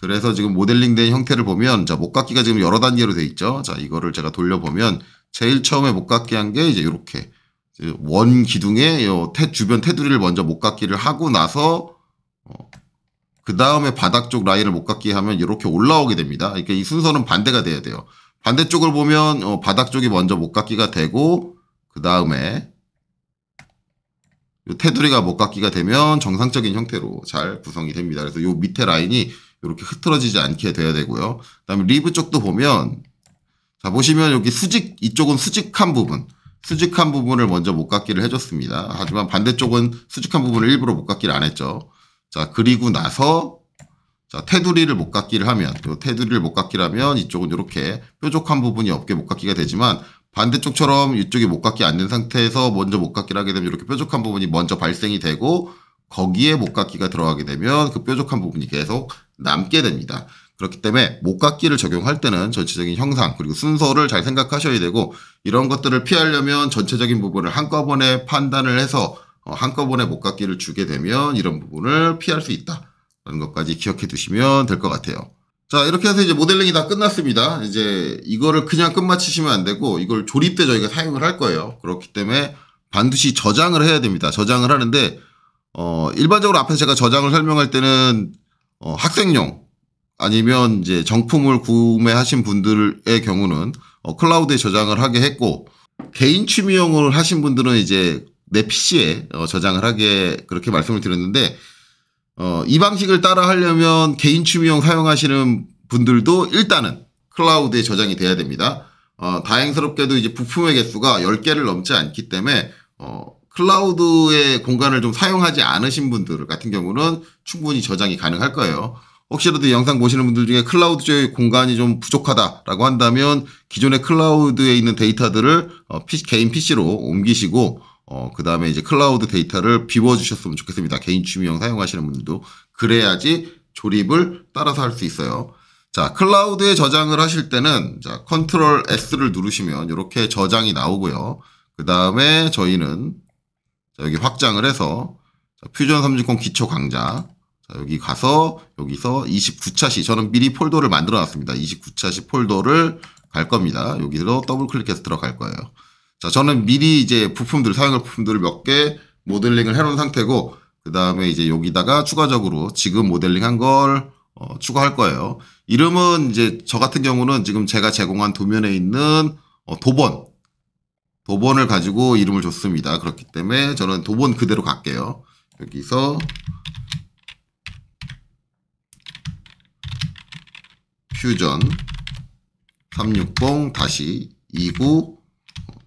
그래서 지금 모델링된 형태를 보면 자 목깎이가 지금 여러 단계로 돼 있죠. 자 이거를 제가 돌려보면 제일 처음에 목깎이 한 게 이제 이렇게 원 기둥에 주변 테두리를 먼저 목깎이를 하고 나서 그 다음에 바닥 쪽 라인을 목깎이 하면 이렇게 올라오게 됩니다. 그러니까 이 순서는 반대가 돼야 돼요. 반대쪽을 보면 바닥 쪽이 먼저 목깎이가 되고 그 다음에 테두리가 목깎이가 되면 정상적인 형태로 잘 구성이 됩니다. 그래서 이 밑에 라인이 이렇게 흐트러지지 않게 돼야 되고요. 그 다음에 리브 쪽도 보면 자 보시면 여기 이쪽은 수직한 부분을 먼저 목깎이를 해줬습니다. 하지만 반대쪽은 수직한 부분을 일부러 목깎이를 안 했죠. 자 그리고 나서 자 테두리를 목깎이를 하면 이쪽은 이렇게 뾰족한 부분이 없게 목깎이가 되지만 반대쪽처럼 이쪽이 목깎이 안 된 상태에서 먼저 목깎이를 하게 되면 이렇게 뾰족한 부분이 먼저 발생이 되고 거기에 목깎이가 들어가게 되면 그 뾰족한 부분이 계속 남게 됩니다. 그렇기 때문에 목깎이를 적용할 때는 전체적인 형상 그리고 순서를 잘 생각하셔야 되고 이런 것들을 피하려면 전체적인 부분을 한꺼번에 판단을 해서 한꺼번에 목깎이를 주게 되면 이런 부분을 피할 수 있다. 라는 것까지 기억해 두시면 될 것 같아요. 자, 이렇게 해서 이제 모델링이 다 끝났습니다. 이제 이거를 그냥 끝마치시면 안 되고 이걸 조립 때 저희가 사용을 할 거예요. 그렇기 때문에 반드시 저장을 해야 됩니다. 저장을 하는데 일반적으로 앞에서 제가 저장을 설명할 때는 학생용 아니면 이제 정품을 구매하신 분들의 경우는 클라우드에 저장을 하게 했고, 개인 취미용을 하신 분들은 이제 내 PC에 저장을 하게 그렇게 말씀을 드렸는데, 이 방식을 따라 하려면 개인 취미용 사용하시는 분들도 일단은 클라우드에 저장이 돼야 됩니다. 다행스럽게도 이제 부품의 개수가 10개를 넘지 않기 때문에 클라우드의 공간을 좀 사용하지 않으신 분들 같은 경우는 충분히 저장이 가능할 거예요. 혹시라도 이 영상 보시는 분들 중에 클라우드 쪽의 공간이 좀 부족하다라고 한다면 기존의 클라우드에 있는 데이터들을 개인 PC로 옮기시고 그 다음에 이제 클라우드 데이터를 비워주셨으면 좋겠습니다. 개인 취미용 사용하시는 분들도. 그래야지 조립을 따라서 할 수 있어요. 자, 클라우드에 저장을 하실 때는 자, 컨트롤 S를 누르시면 이렇게 저장이 나오고요. 그 다음에 저희는 자, 여기 확장을 해서 자, 퓨전 360 기초 강좌. 자, 여기 가서 여기서 29차시 저는 미리 폴더를 만들어 놨습니다. 29차시 폴더를 갈 겁니다. 여기서 더블 클릭해서 들어갈 거예요. 자, 저는 미리 이제 부품들, 사용할 부품들을 몇 개 모델링을 해놓은 상태고, 그 다음에 이제 여기다가 추가적으로 지금 모델링 한 걸 추가할 거예요. 이름은 이제 저 같은 경우는 지금 제가 제공한 도면에 있는 도번을 가지고 이름을 줬습니다. 그렇기 때문에 저는 도번 그대로 갈게요. 여기서 퓨전 360-29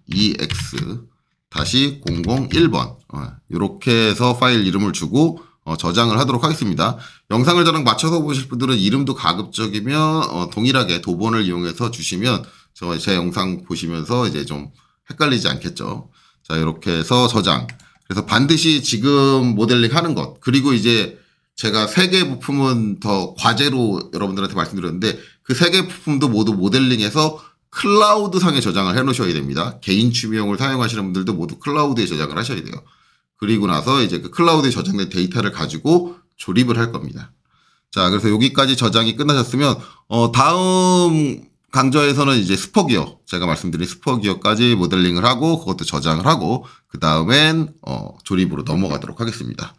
EX-001번 이렇게 해서 파일 이름을 주고 저장을 하도록 하겠습니다. 영상을 저랑 맞춰서 보실 분들은 이름도 가급적이면 동일하게 도번을 이용해서 주시면 제 영상 보시면서 이제 좀 헷갈리지 않겠죠. 자, 이렇게 해서 저장. 그래서 반드시 지금 모델링 하는 것, 그리고 이제 제가 3개 부품은 더 과제로 여러분들한테 말씀드렸는데 그 3개 부품도 모두 모델링해서 클라우드 상에 저장을 해 놓으셔야 됩니다. 개인 취미용을 사용하시는 분들도 모두 클라우드에 저장을 하셔야 돼요. 그리고 나서 이제 그 클라우드에 저장된 데이터를 가지고 조립을 할 겁니다. 자, 그래서 여기까지 저장이 끝나셨으면 다음 강좌에서는 이제 스퍼기어, 제가 말씀드린 스퍼기어까지 모델링을 하고 그것도 저장을 하고 그 다음엔 조립으로 넘어가도록 하겠습니다.